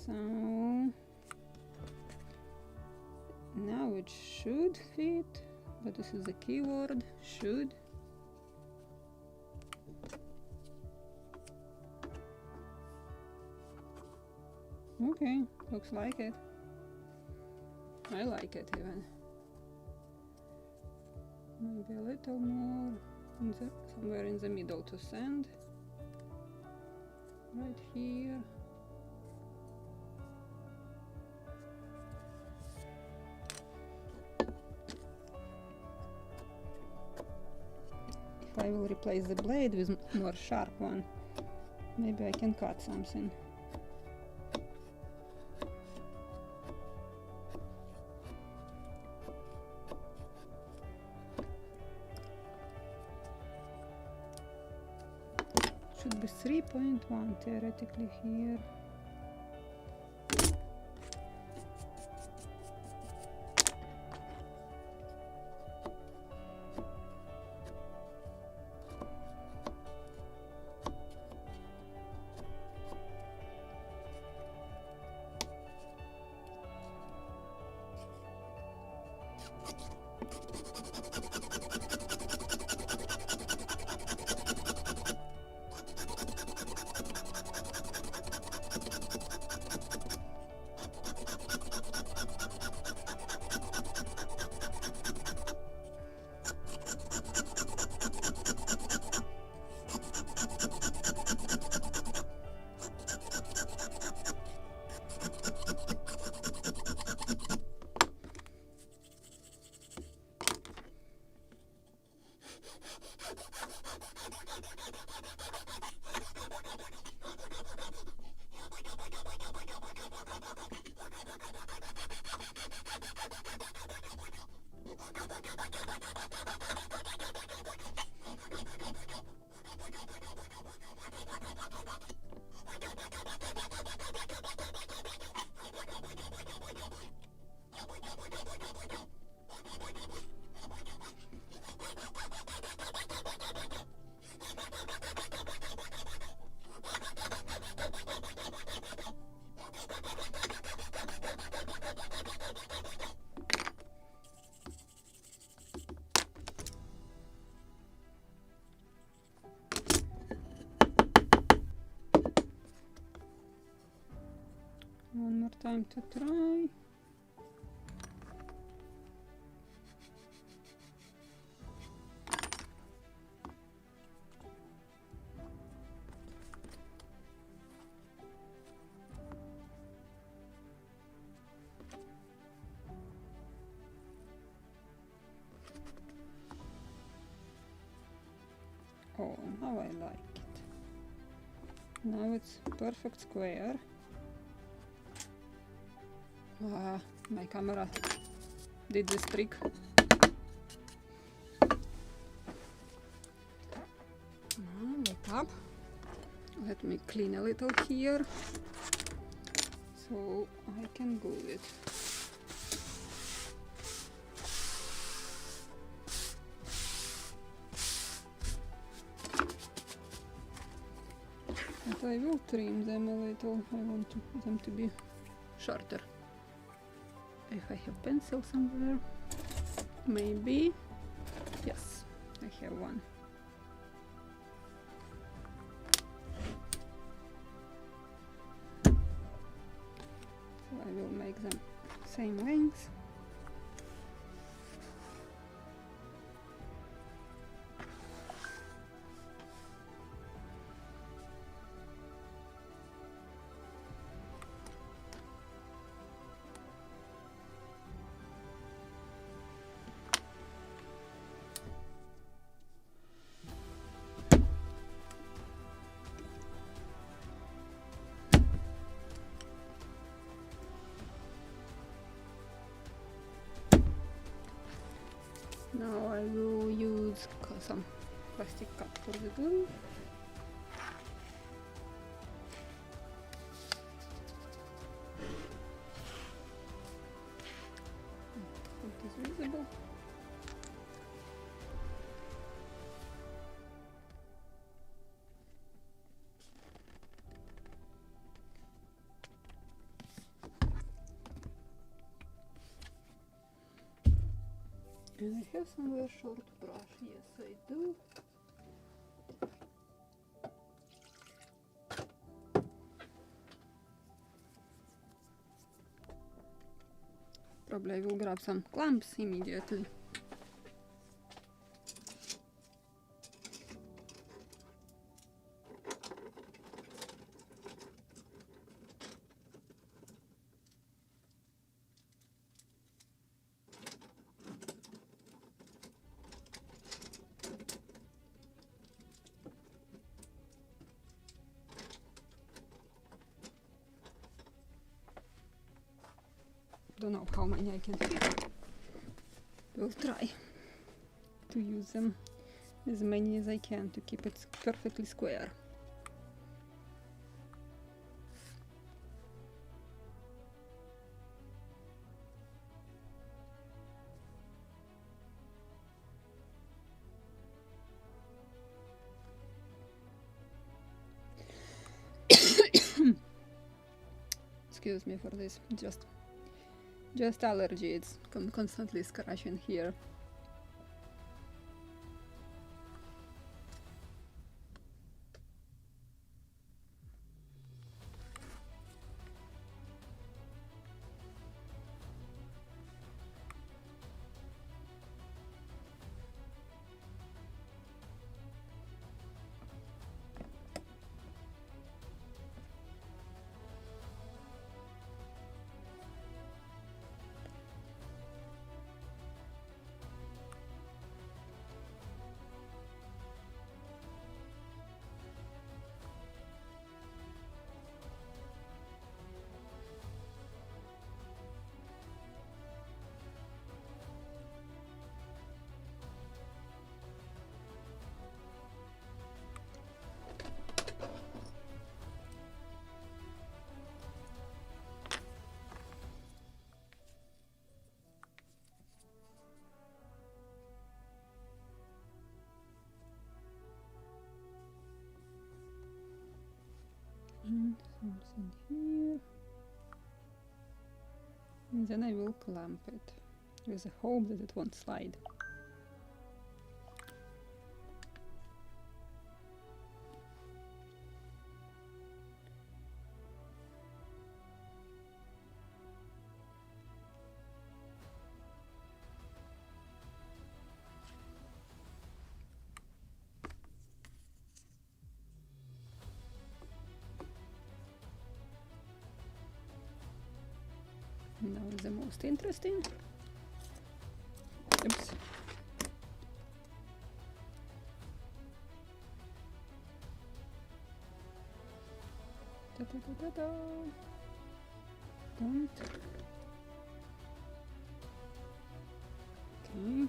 So now it should fit, but this is the keyword, should. Okay, looks like it. I like it even. Maybe a little more, somewhere in the middle to sand. Right here. If I will replace the blade with more sharp one, maybe I can cut something. Should be 3.1 theoretically here. One more time to try. Oh, now I like it. Now it's perfect square. My camera did this trick. Wake up. Let me clean a little here so I can glue it. But I will trim them a little. I want them to be shorter. If I have pencil somewhere, maybe. Yes, I have one. So I will make them same length. I will use some plastic cup for the glue. It is visible. And I have somewhere short brush. Yes, I do. Probably I will grab some clamps immediately. Don't know how many I can fit. We'll try to use them as many as I can to keep it perfectly square. Excuse me for this, just allergy. It's constantly scratching here. And something here. And then I will clamp it with the hope that it won't slide. Now is the most interesting. Oops. Da, da, da, da, da. Don't. Okay.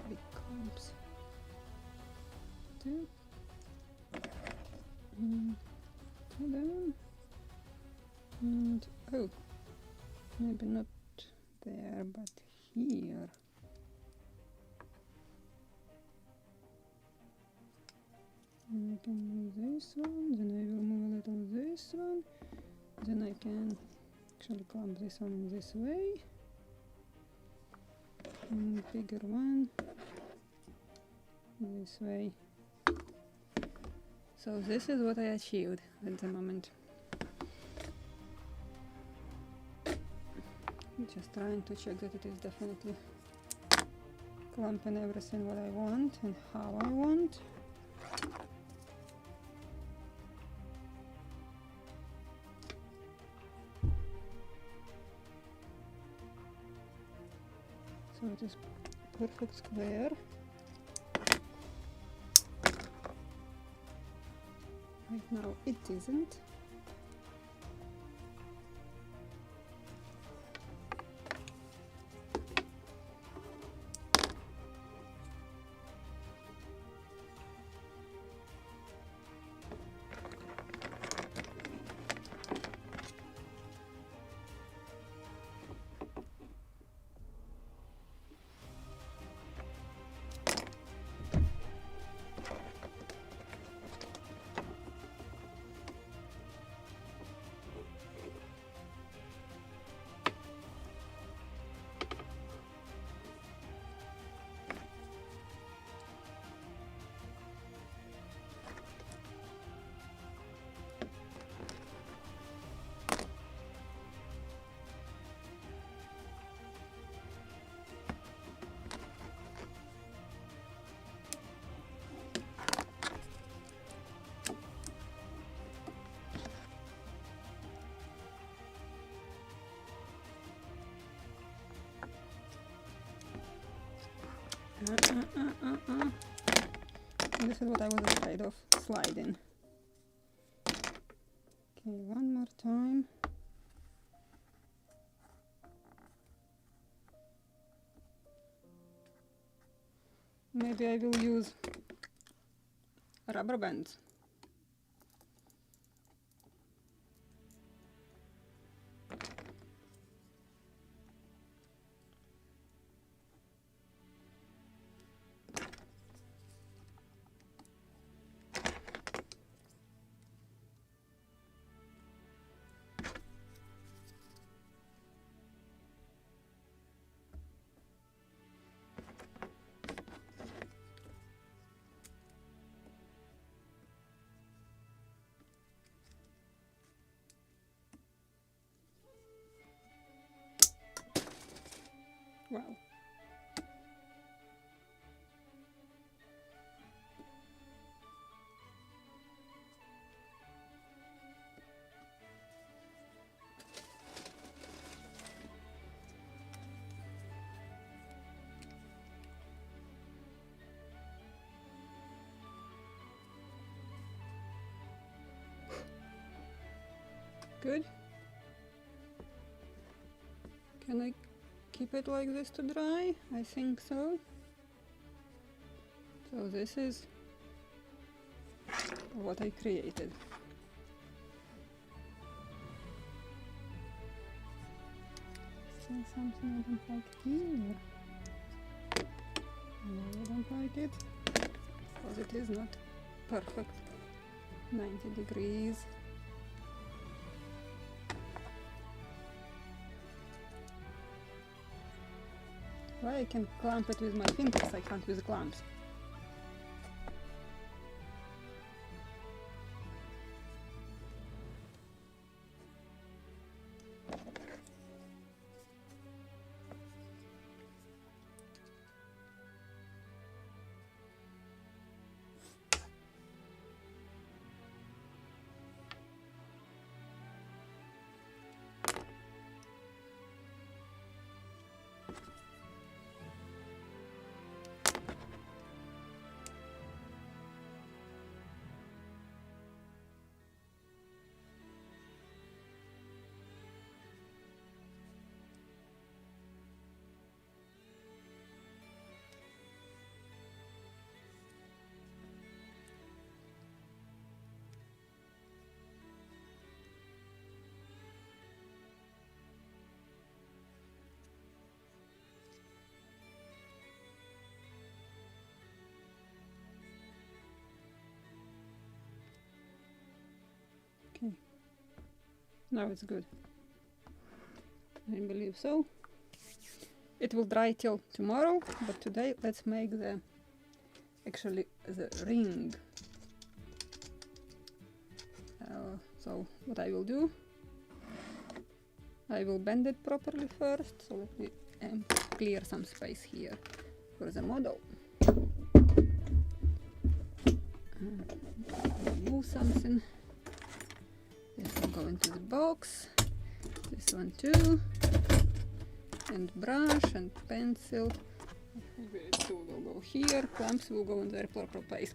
Big clamps. Two. And two down. And oh, maybe not there, but here. And I can move this one, then I will move a little this one, then I can actually clamp this one in this way, and bigger one this way. So this is what I achieved at the moment. Just trying to check that it is definitely clamping everything what I want and how I want. So it is perfect square. Right now it isn't. This is what I was afraid of, sliding. Okay, one more time. Maybe I will use rubber bands. Wow. Good. Can I keep it like this to dry? I think so. So this is what I created. See something I don't like here. No, I don't like it because it is not perfect. 90 degrees. Why I can clamp it with my fingers, I can't with clamps. Okay, now it's good. I believe so. It will dry till tomorrow, but today let's make the ring. So what I will do, I will bend it properly first. So let me clear some space here for the model. Remove something. This will go into the box. This one too. and brush and pencil. Maybe tool will go here, clamps will go in their proper place.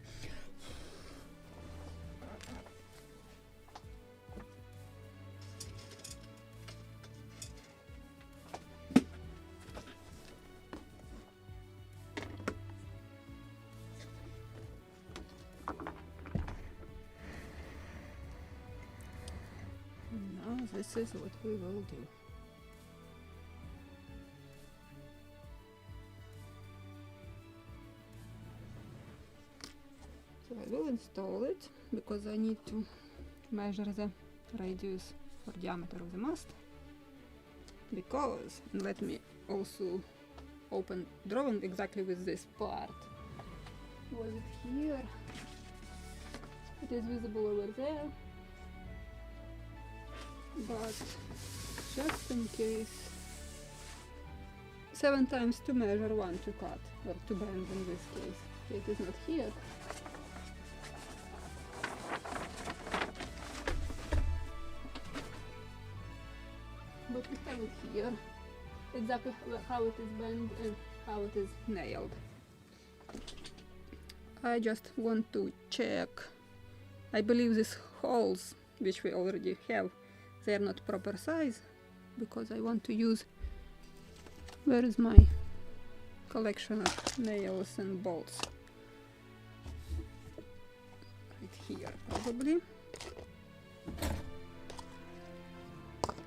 Now this is what we will do. So I will install it because I need to measure the radius or diameter of the mast. Because, and let me also open drawing exactly with this part. Was it here? It is visible over there. But just in case, 7 times to measure, 1 to cut, or to bend in this case. It is not here. But we have it here, exactly how it is bent and how it is nailed. I just want to check. I believe these holes, which we already have, they are not proper size, because I want to use, where is my collection of nails and bolts? Right here, probably.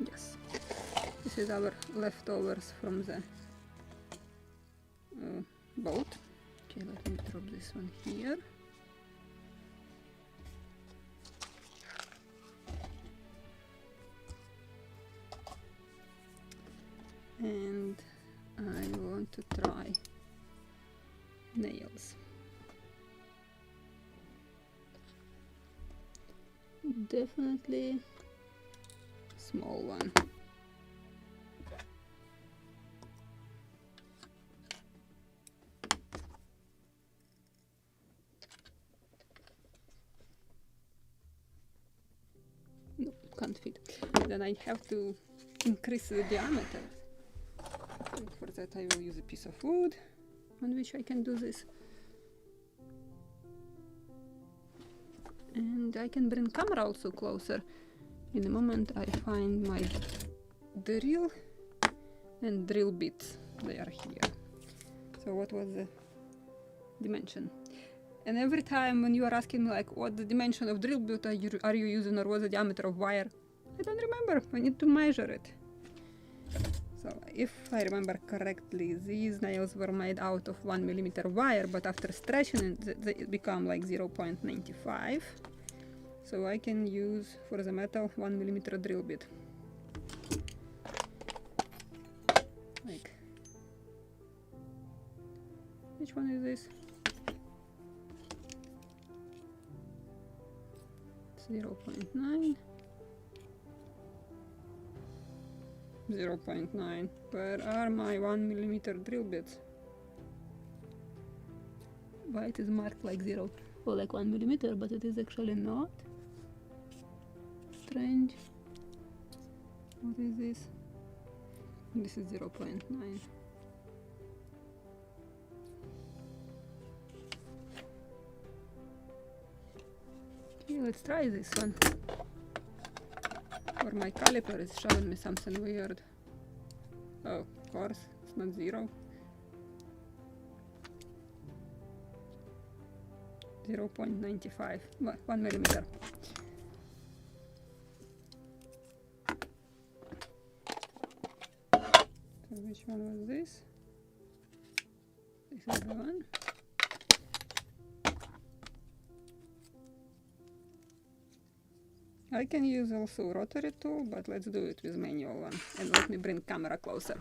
Yes. This is our leftovers from the boat. Okay, let me drop this one here. And I want to try nails. Definitely small one. No, can't fit. Then I have to increase the diameter. And for that I will use a piece of wood on which I can do this. And I can bring camera also closer. In a moment I find my drill and drill bits. They are here. So what was the dimension? And every time when you are asking me like what the dimension of drill bit are you using, or what's the diameter of wire, I don't remember. I need to measure it. So if I remember correctly, these nails were made out of 1mm wire, but after stretching it, they become like 0.95. So I can use for the metal 1mm drill bit. Like, which one is this? 0.9. 0.9. Where are my 1mm drill bits? Why it is marked like 0 or like 1mm, but it is actually not? Strange. What is this? This is 0.9. Okay, let's try this one. Or my caliper is showing me something weird. Oh, of course, it's not 0. 0.95, 1mm. So which one was this? This is the one. I can use also rotary tool, but let's do it with manual one. And let me bring camera closer.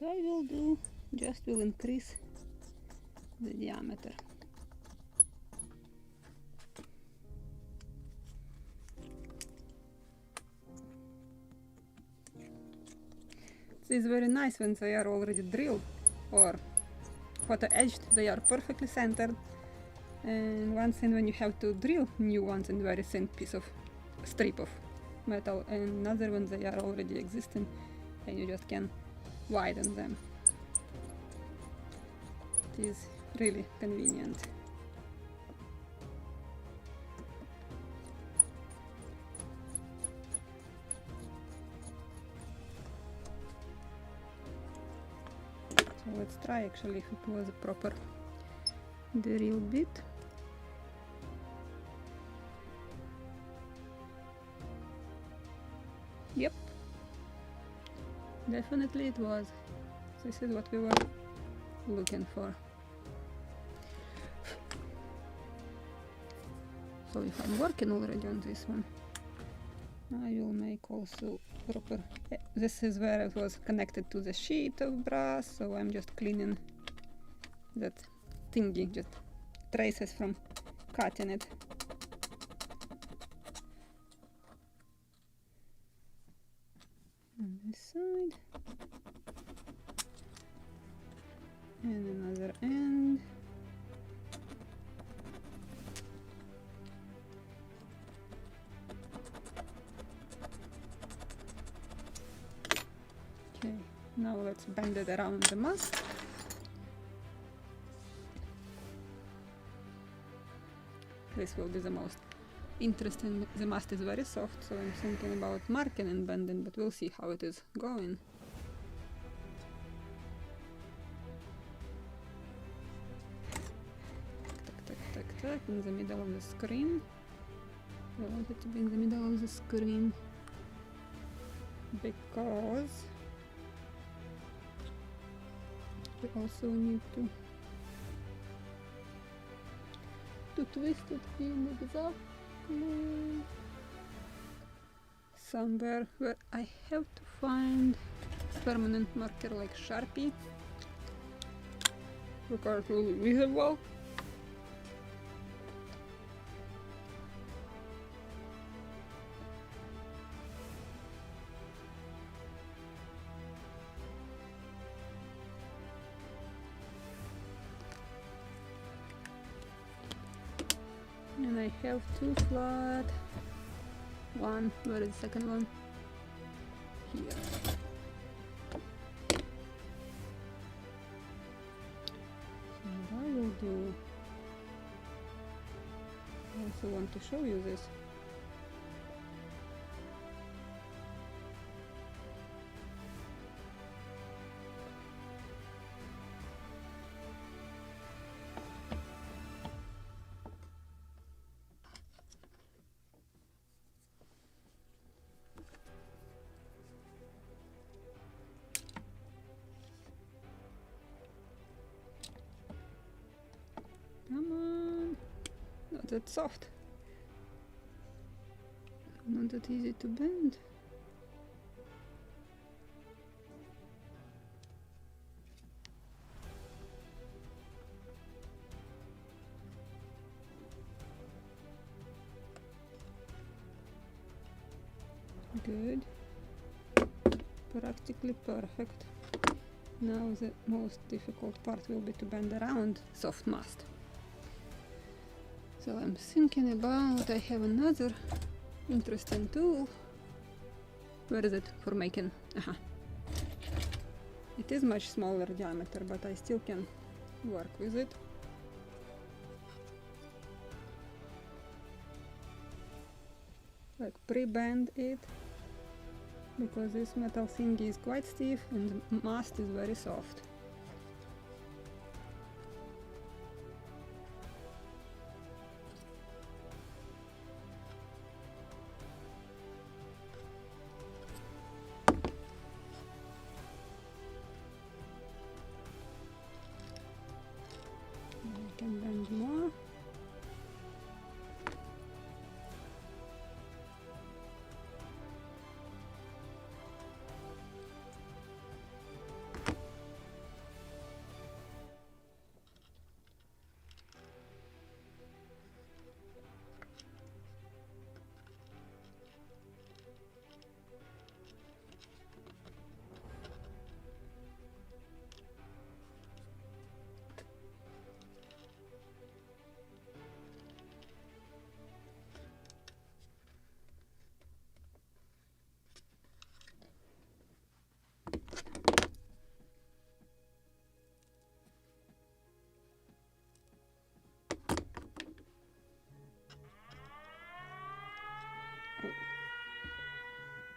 what I will do, just will increase the diameter. It is very nice when they are already drilled or photo edged, they are perfectly centered. And one thing when you have to drill new ones in very thin piece of strip of metal, and another when they are already existing and you just can widen them. It is really convenient. So let's try actually if it was a proper drill bit. Yep, definitely it was. This is what we were looking for. So if I'm working already on this one, I will make also proper. This is where it was connected to the sheet of brass, so I'm just cleaning that thingy, just traces from cutting it. On this side and another end. Okay, now let's bend it around the mast. This will be the most interesting. The mast is very soft, so I'm thinking about marking and bending, but we'll see how it is going. Tack, in the middle of the screen. I want it to be in the middle of the screen because we also need to twist it in exactly somewhere where I have to find permanent marker like Sharpie because it will be visible. And I have two flat. One, where is the second one? Here. So what I will do, I also want to show you this. Come on, not that soft, not that easy to bend. Good, practically perfect. Now the most difficult part will be to bend around soft mast. So I'm thinking about, I have another interesting tool. Where is it for making? It is much smaller diameter, but I still can work with it. Like pre-bend it, because this metal thingy is quite stiff and the mast is very soft. I can bend more.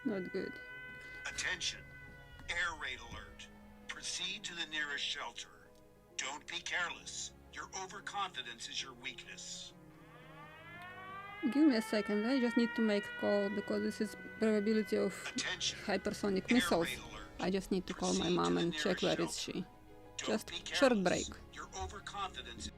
Not good. Attention. Air raid alert. Proceed to the nearest shelter. Don't be careless. Your overconfidence is your weakness. Give me a second, I just need to make a call because this is probability of Attention. hypersonic Air missiles. raid alert. I just need to call my Proceed mom to the and check where nearest is she. Don't Just be short careless. break. Your overconfidence.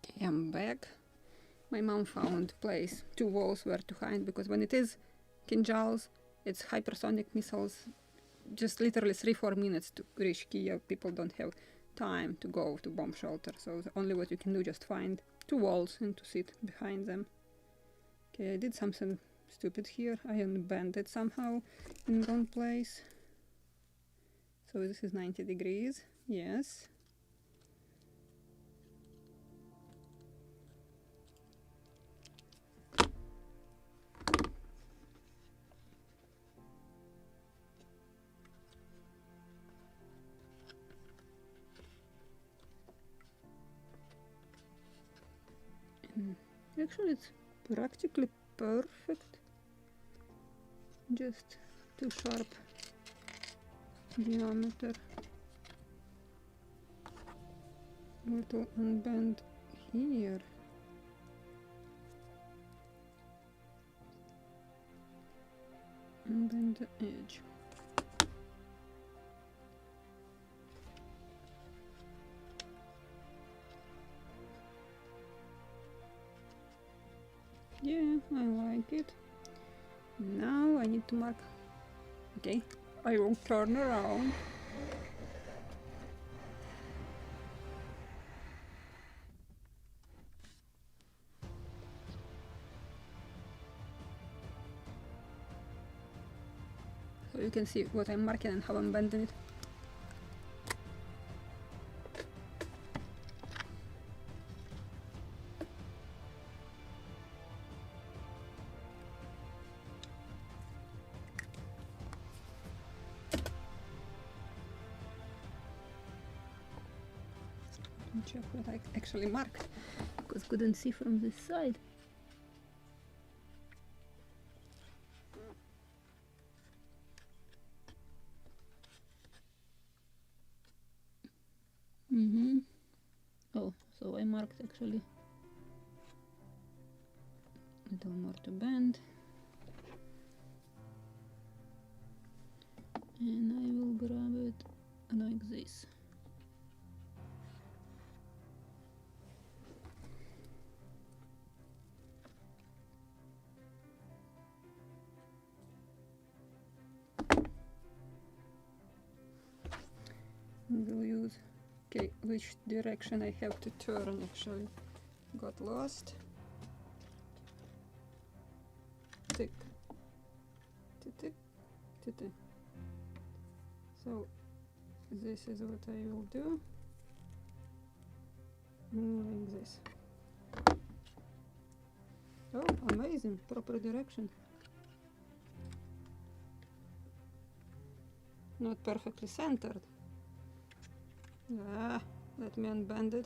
Okay, I'm back. My mom found place, 2 walls where to hide, because when it is Kinjals, it's hypersonic missiles, just literally 3-4 minutes to reach Kiev. People don't have time to go to bomb shelter, so the only what you can do just find 2 walls and to sit behind them. Okay, I did something stupid here. I unbent somehow in wrong place. So this is 90 degrees, yes. Actually, it's practically perfect. Just too sharp diameter. Little unbend here. Unbend the edge. Yeah, I like it. Now I need to mark. Okay, I will turn around. So you can see what I'm marking and how I'm bending it. Check what I actually marked, because couldn't see from this side. Oh, so I marked actually a little more to bend, and I will grab it like this. We'll use, okay, which direction I have to turn actually. Got lost. Tick. Tick, tick, tick, tick. So this is what I will do. Like this. Oh, amazing, proper direction. Not perfectly centered. Let me unbend it.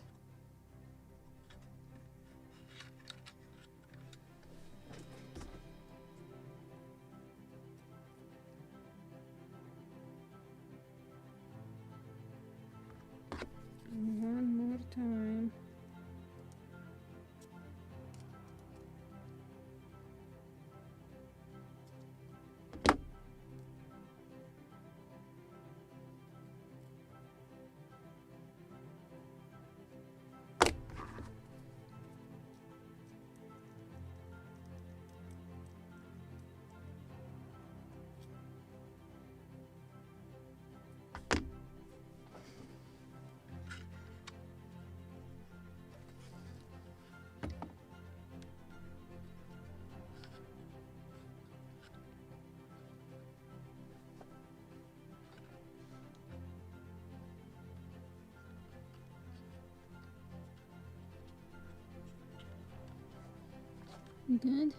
Good.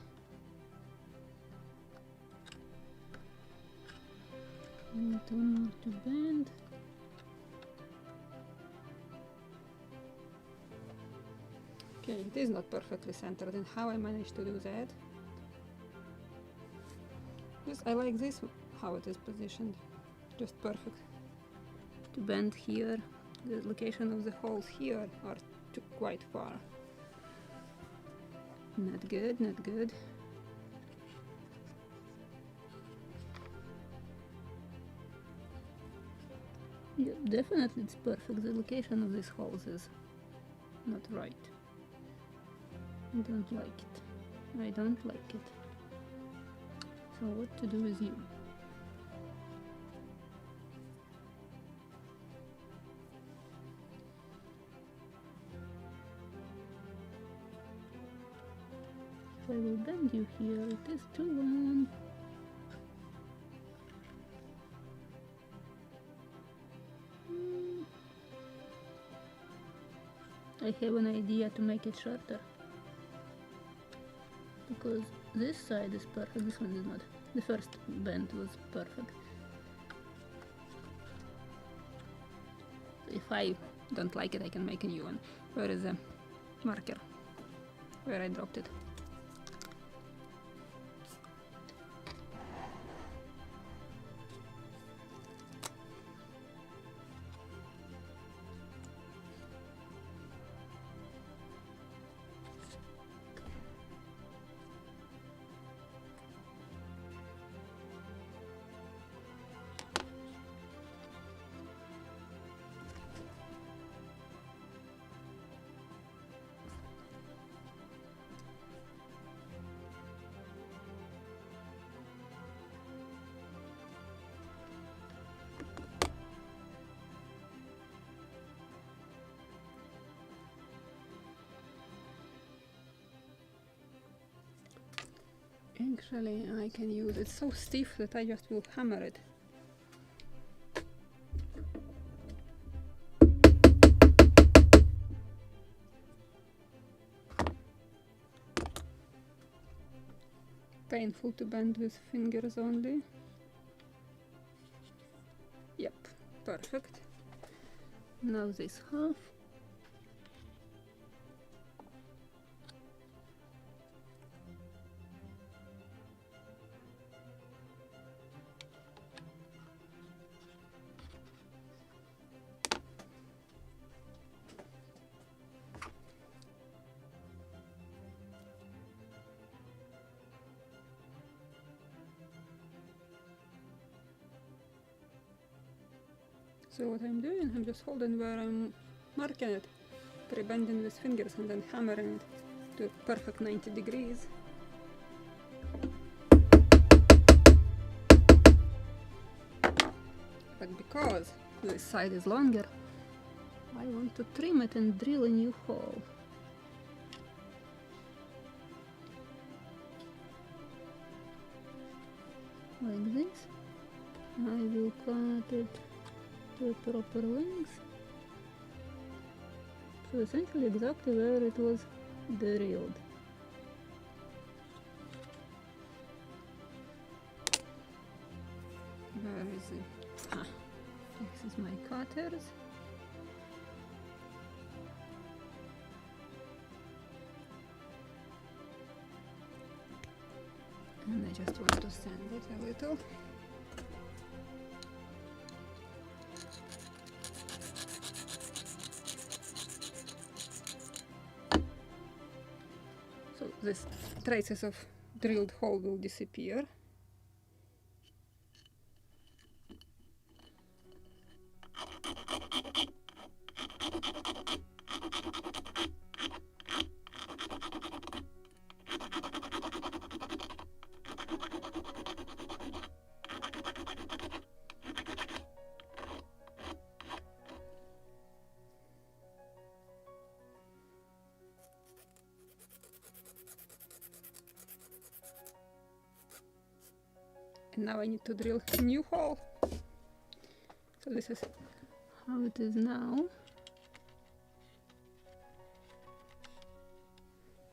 And one more to bend. Okay, it is not perfectly centered, and how I managed to do that? Just I like this, how it is positioned. Just perfect. To bend here, the location of the holes here are quite far. Not good, not good. Yeah, definitely it's perfect. The location of these holes is not right. I don't like it. I don't like it. So what to do with you? If I will bend you here, it is too long. I have an idea to make it shorter. Because this side is perfect, this one is not. The first bend was perfect. If I don't like it, I can make a new one. Where is the marker? Where I dropped it? Actually, I can use it so stiff that I just will hammer it. Painful to bend with fingers only. Yep, perfect. Now this half. So what I'm doing, I'm just holding where I'm marking it, pre-bending with fingers and then hammering it to a perfect 90 degrees. But because this side is longer, I want to trim it and drill a new hole. Like this. I will cut it to a proper length. So essentially exactly where it was drilled. Where is it? Ah, this is my cutters. And I just want to sand it a little. So these traces of drilled hole will disappear. And now I need to drill a new hole. So this is how it is now.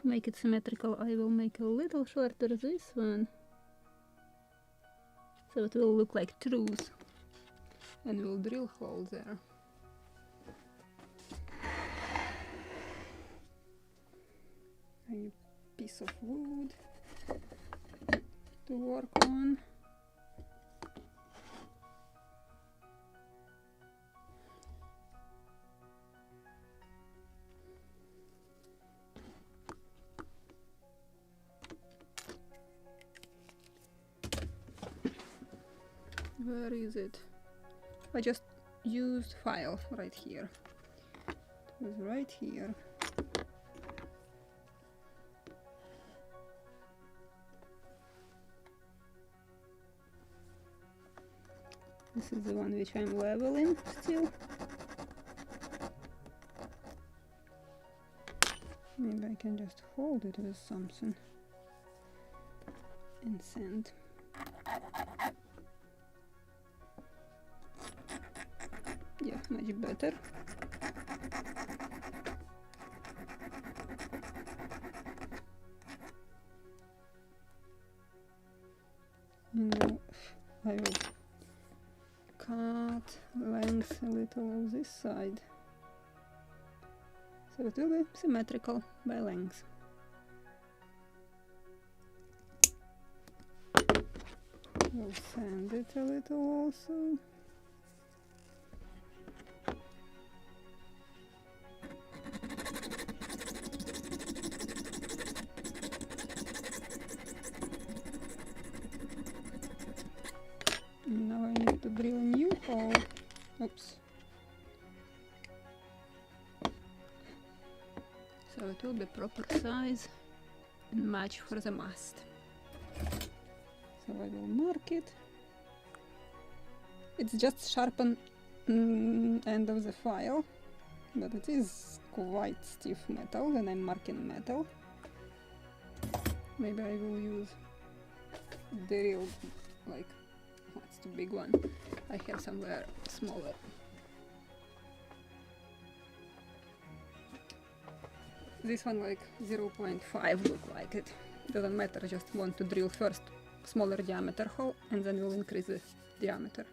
make it symmetrical, I will make a little shorter this one, so it will look like truth, and we'll drill hole there. A piece of wood to work on. Where is it? I just used file right here. It was right here. This is the one which I'm leveling still. Maybe I can just hold it with something and sand. Yeah, much better. Now I will cut length a little of this side, so it will be symmetrical by length. We'll sand it a little also. Now I need to drill a new hole. Oops. So it will be proper size and match for the mast. So I will mark it. It's just sharpened end of the file, but it is quite stiff metal and I'm marking metal. Maybe I will use drill, like, oh, it's too big one. I have somewhere smaller. This one like 0.5 look like it. Doesn't matter, just want to drill first smaller diameter hole and then we'll increase the diameter.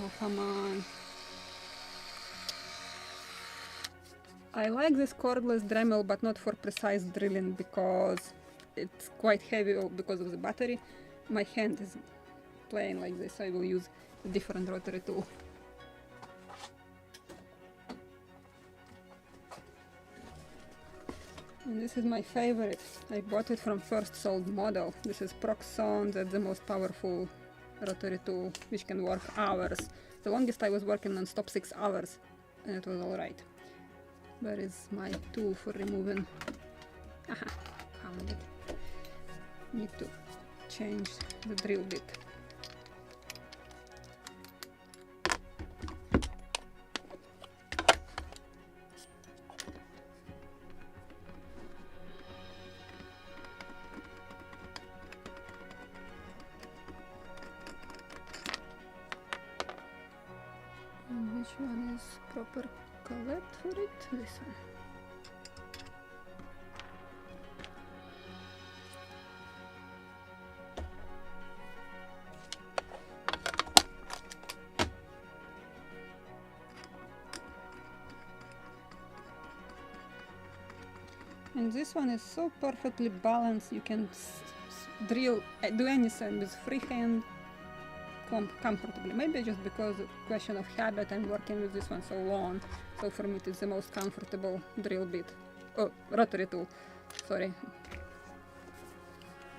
Oh, come on. I like this cordless Dremel, but not for precise drilling because it's quite heavy because of the battery. My hand is playing like this. I will use a different rotary tool. And this is my favorite. I bought it from first sold model. This is Proxon, that's the most powerful rotary tool, which can work hours. The longest I was working non-stop 6 hours, and it was alright. Where is my tool for removing? Aha, found it. Need to change the drill bit. And which one is proper collet for it? This one. And this one is so perfectly balanced, you can drill, do anything with freehand comfortably. Maybe just because of question of habit, I'm working with this one so long, so for me it is the most comfortable drill bit. Oh, rotary tool, sorry.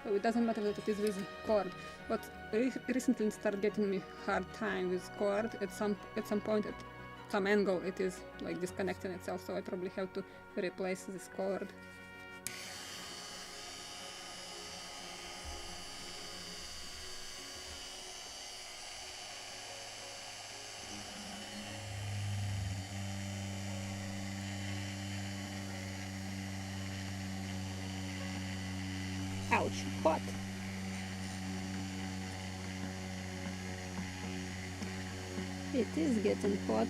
So it doesn't matter that it is with cord, but recently it started getting me hard time with cord. At some point, at some angle, it is like disconnecting itself, so I probably have to replace this cord. Ouch, hot. It is getting hot.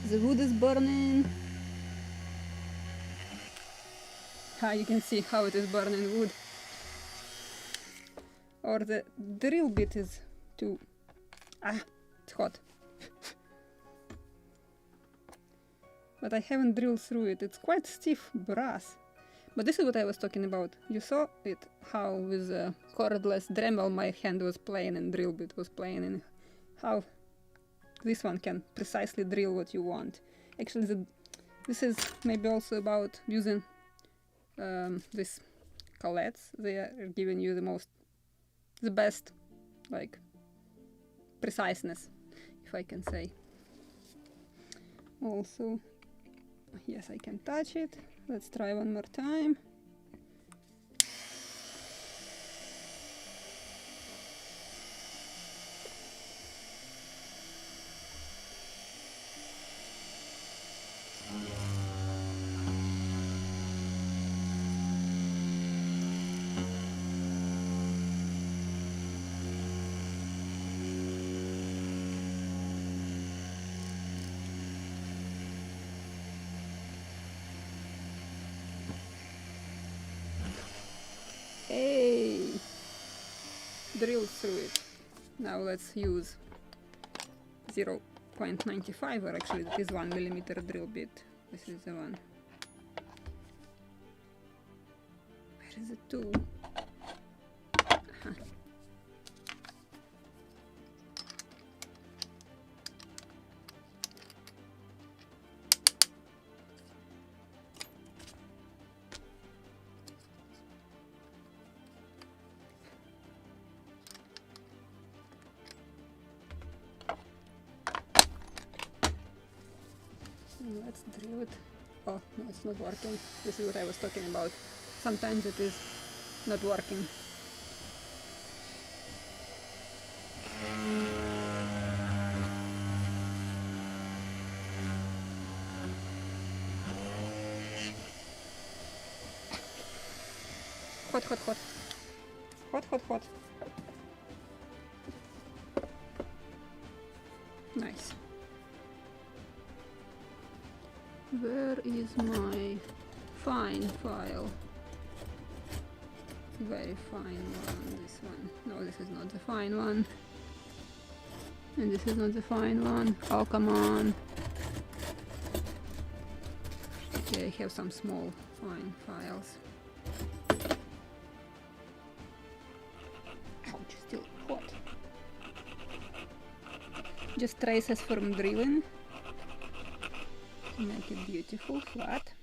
The wood is burning. You can see how it is burning wood. Or the drill bit is too... it's hot. But I haven't drilled through it. It's quite stiff brass. But this is what I was talking about. You saw it, how with a cordless Dremel my hand was playing and drill bit was playing, and how this one can precisely drill what you want. Actually, this is maybe also about using these collets. They are giving you the best, like, preciseness, if I can say. Also, yes, I can touch it. Let's try one more time. Hey! Drill through it. Now let's use 0.95, or actually that is 1mm drill bit. This is the one. Where is the tool? Let's drill it. Oh, no, it's not working. This is what I was talking about. Sometimes it is not working. Hot, hot, hot. Hot, hot, hot. Nice. Where is my fine file? Very fine one, this one. No, this is not the fine one. And this is not the fine one. Oh, come on. Okay, I have some small fine files. Ouch, still hot. Just traces from drilling. Make it beautiful, flat.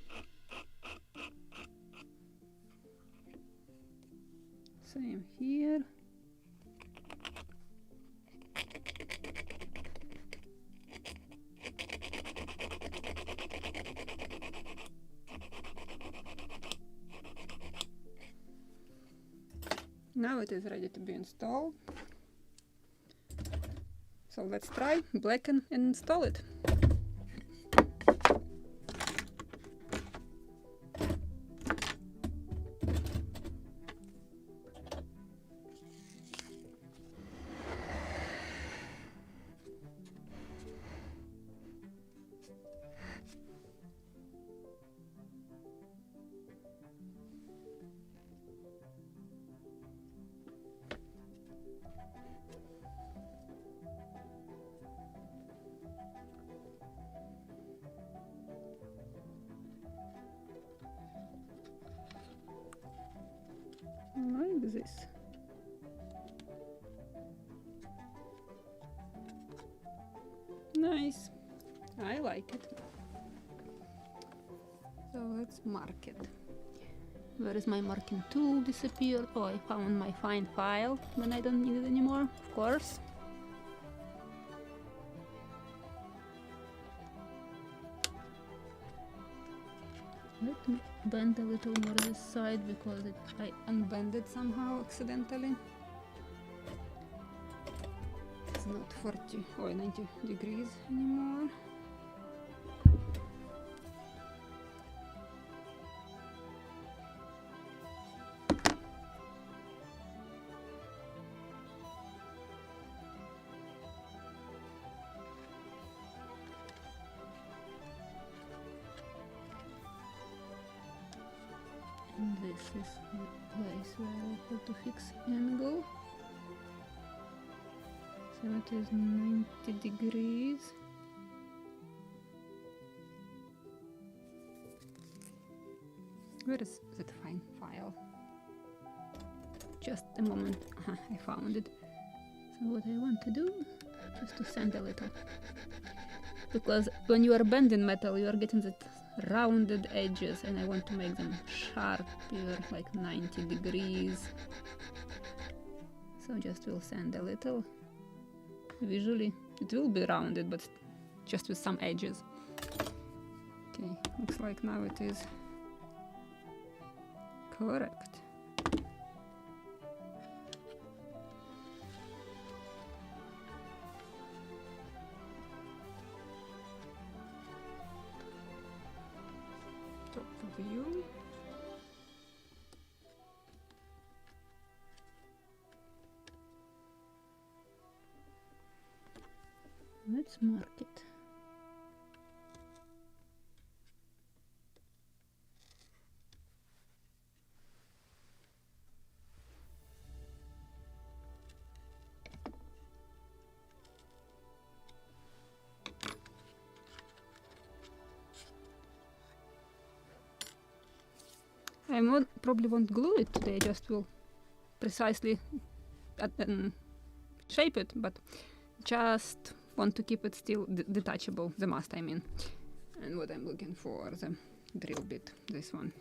Same here. Now it is ready to be installed. So let's try, blacken and install it. Like this. Nice. I like it. So let's mark it. Where is my marking tool? Disappeared. Oh, I found my fine file when I don't need it anymore, of course. Let me bend a little more this side because I unbent it somehow accidentally. not 40 or 90 degrees anymore. And this is the place where I have to fix angle. So it is 90 degrees. Where is that fine file? Just a moment. I found it. So what I want to do, just to sand a little. Because when you are bending metal, you are getting that rounded edges, and I want to make them sharp here, like 90 degrees. So just will sand a little. Visually it will be rounded, but just with some edges. Okay, looks like now it is correct. Top view. Let's mark it. I probably won't glue it today, I just will precisely shape it, but just want to keep it still detachable, the mast I mean. And what I'm looking for, the drill bit, this one.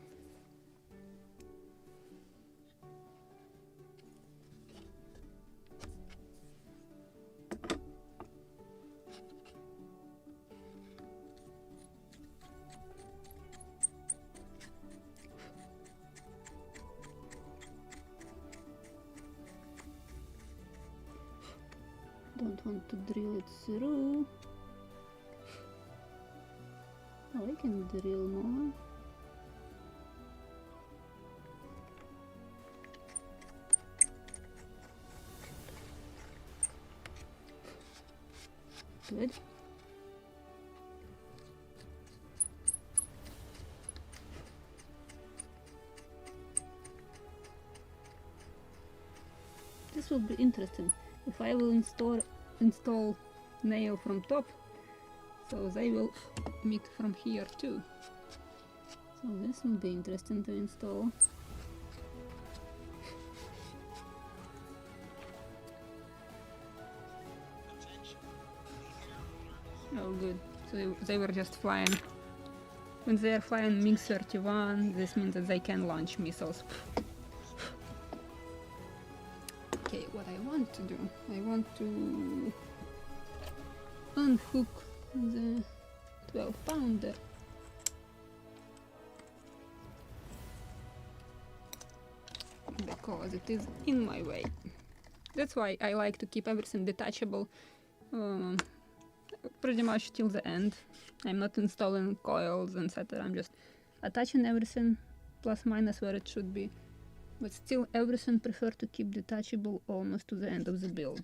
Don't want to drill it through. Oh, I can drill more. Good. This will be interesting. If I will install nail from top, so they will meet from here too. So this will be interesting to install. Oh good, so they were just flying. When they are flying MiG-31, this means that they can launch missiles. Okay, what I want to do, I want to unhook the 12-pounder. Because it is in my way. That's why I like to keep everything detachable pretty much till the end. I'm not installing coils, etc. I'm just attaching everything plus minus where it should be. But still everything prefer to keep detachable almost to the end of the build.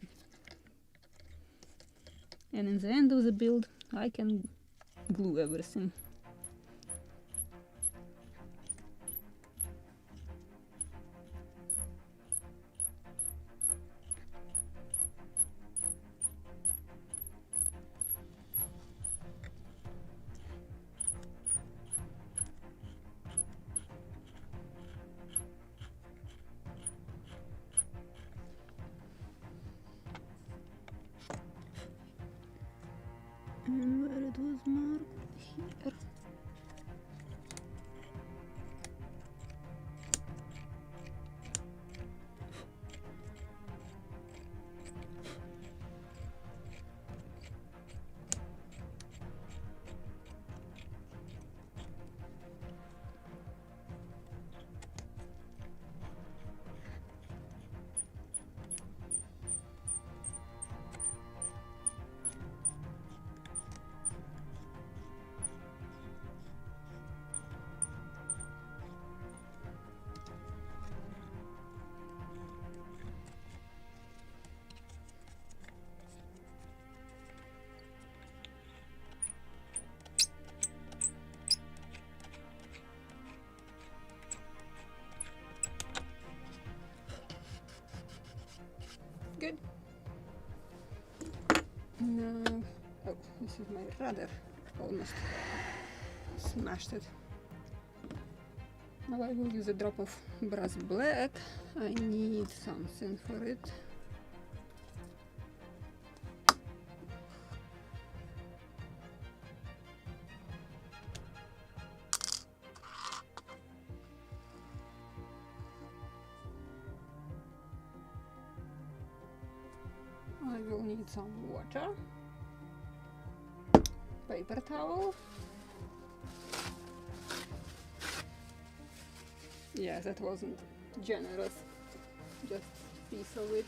And in the end of the build I can glue everything. And where it was marked here. good. Now, oh, this is my rudder. Almost smashed it. Now I will use a drop of brass black. I need something for it. I will need some water, paper towel. Yeah, that wasn't generous, just a piece of it.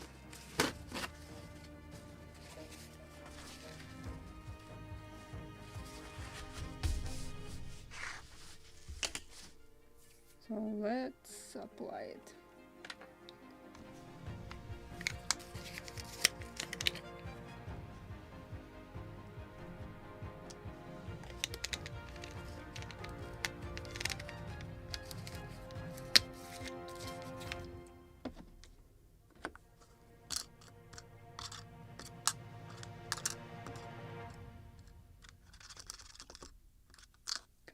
So let's apply it.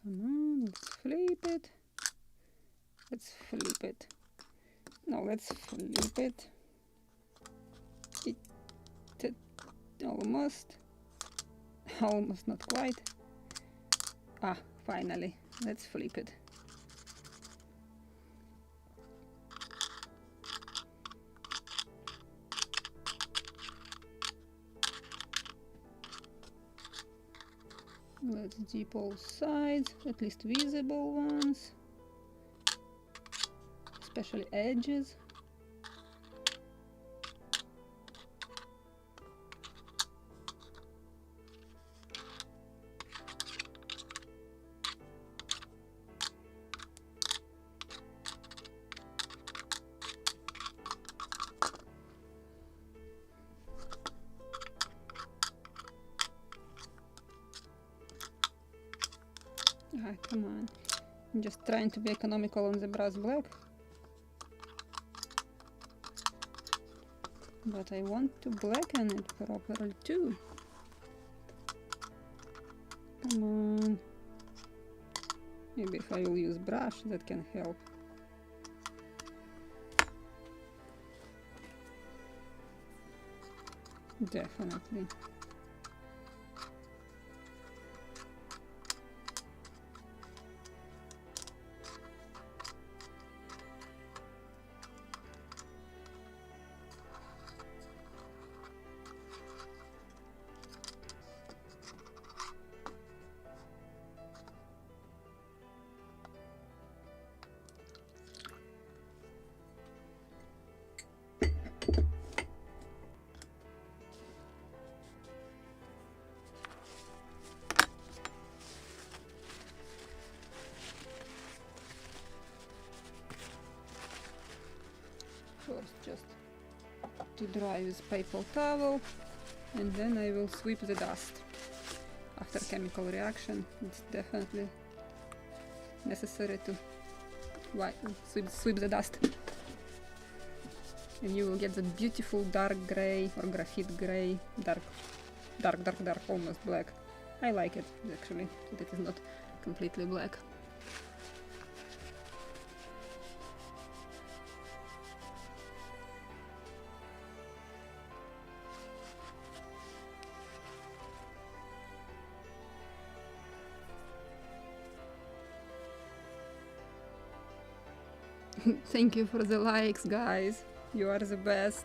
Come on, let's flip it. Let's flip it. No, let's flip it. Almost. Almost, not quite. Ah, finally. Let's flip it. Let's dip all sides, at least visible ones, especially edges. Ah, come on. I'm just trying to be economical on the brass black. But I want to blacken it properly too. Come on. Maybe if I will use brush, that can help. Definitely. First just to dry with paper towel, and then I will sweep the dust. After chemical reaction, it's definitely necessary to sweep the dust. And you will get the beautiful dark gray or graphite gray, dark, almost black. I like it actually, that it is not completely black. Thank you for the likes, guys. You are the best.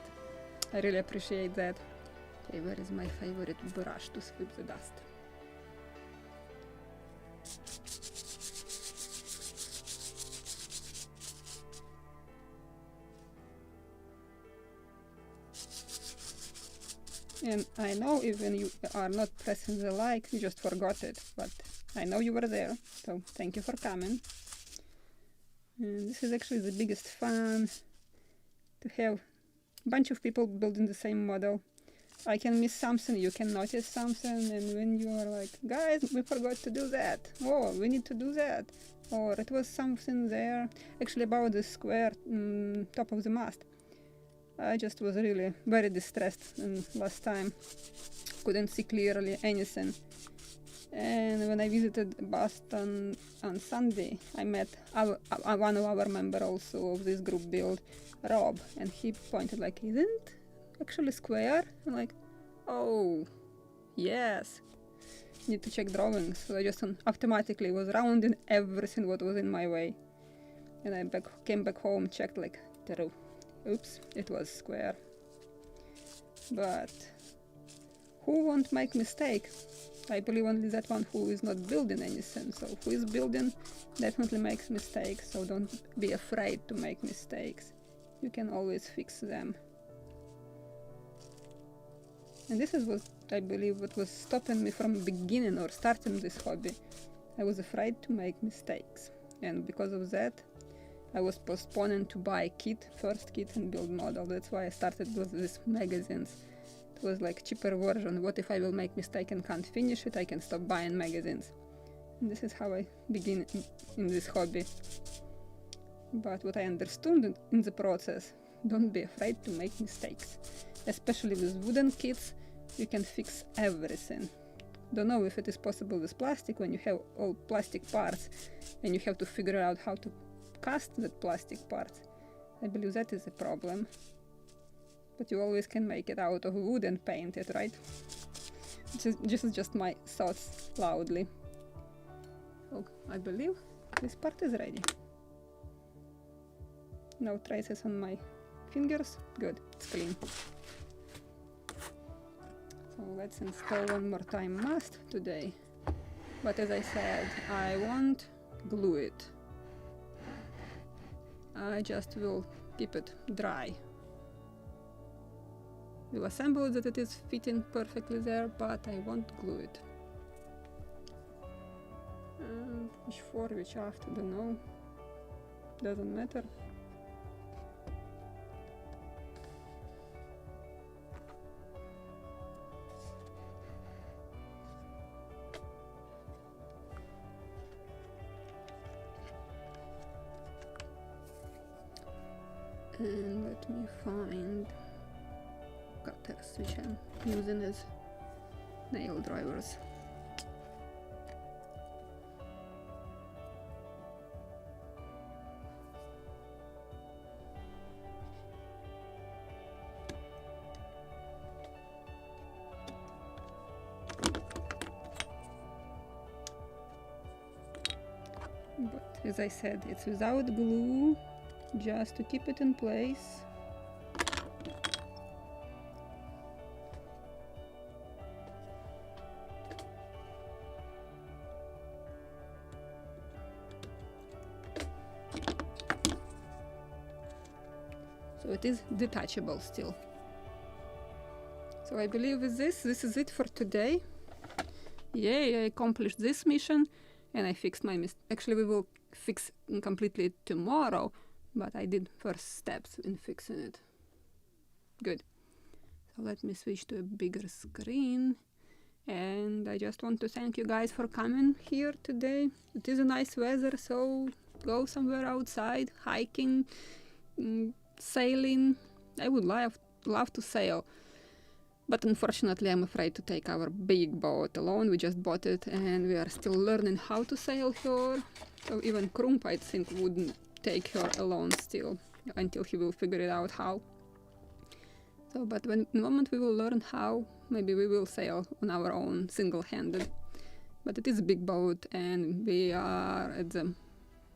I really appreciate that. Okay, where is my favorite brush to sweep the dust? And I know even you are not pressing the like, you just forgot it, but I know you were there, so thank you for coming. And this is actually the biggest fun, to have a bunch of people building the same model. I can miss something, you can notice something, and when you are like, guys, we forgot to do that, oh, we need to do that, or it was something there. Actually, about the square top of the mast, I just was really very distressed last time. Couldn't see clearly anything. And when I visited Boston on Sunday, I met one of our members also of this group build, Rob, and he pointed like, isn't actually square? I'm like, oh, yes. Need to check drawings. So I just automatically was rounding everything what was in my way. And I came back home, checked like, oops, it was square. But who won't make mistake? I believe only that one who is not building anything. So who is building definitely makes mistakes. So don't be afraid to make mistakes. You can always fix them. And this is what I believe what was stopping me from beginning or starting this hobby. I was afraid to make mistakes. And because of that, I was postponing to buy a kit, first kit, and build model. That's why I started with these magazines. It was like cheaper version. What if I will make mistake and can't finish it? I can stop buying magazines. And this is how I begin in this hobby. But what I understood in the process, don't be afraid to make mistakes. Especially with wooden kits, you can fix everything. Don't know if it is possible with plastic when you have all plastic parts and you have to figure out how to cast that plastic part. I believe that is a problem. But you always can make it out of wood and paint it, right? This is just my thoughts loudly. Oh, I believe this part is ready. No traces on my fingers. Good, it's clean. So let's install one more time MAST today. But as I said, I won't glue it. I just will keep it dry. We'll assemble that it is fitting perfectly there, but I won't glue it. And which for, which after, don't know. Doesn't matter. And let me find cutters which I'm using as nail drivers. But as I said, it's without glue, just to keep it in place. So it is detachable still. So I believe with this is it for today. Yay, I accomplished this mission and I fixed my mistake. Actually, we will fix completely tomorrow, but I did first steps in fixing it. Good. So let me switch to a bigger screen. And I just want to thank you guys for coming here today. It is a nice weather, so go somewhere outside, hiking, sailing. I would love to sail. But unfortunately, I'm afraid to take our big boat alone. We just bought it and we are still learning how to sail here. So even Krump, I think, wouldn't take her alone still until he will figure it out how. So, but when the moment we will learn how, maybe we will sail on our own, single-handed. But it is a big boat and we are at the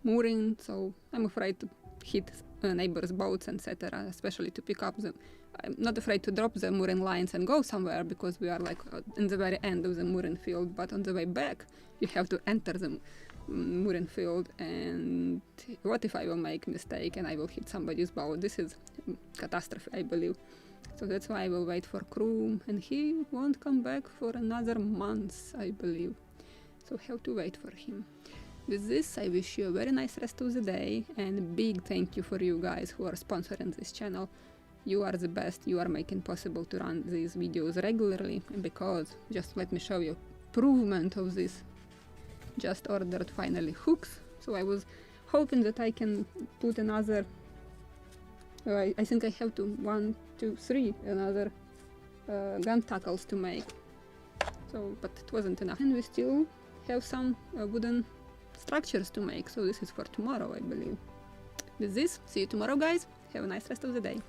mooring, so I'm afraid to hit neighbors' boats, etc., especially to pick up them. I'm not afraid to drop the mooring lines and go somewhere because we are like in the very end of the mooring field, but on the way back you have to enter the mooring field, and what if I will make a mistake and I will hit somebody's boat? This is catastrophe, I believe. So that's why I will wait for crew, and he won't come back for another month, I believe. So have to wait for him. With this, I wish you a very nice rest of the day, and a big thank you for you guys who are sponsoring this channel. You are the best. You are making possible to run these videos regularly, because just let me show you improvement of this. Just ordered finally hooks, so I was hoping that I can put another I think I have to 1, 2, 3 another gun tackles to make. So, but it wasn't enough. And we still have some wooden structures to make. So this is for tomorrow, I believe. With this, see you tomorrow, guys. Have a nice rest of the day.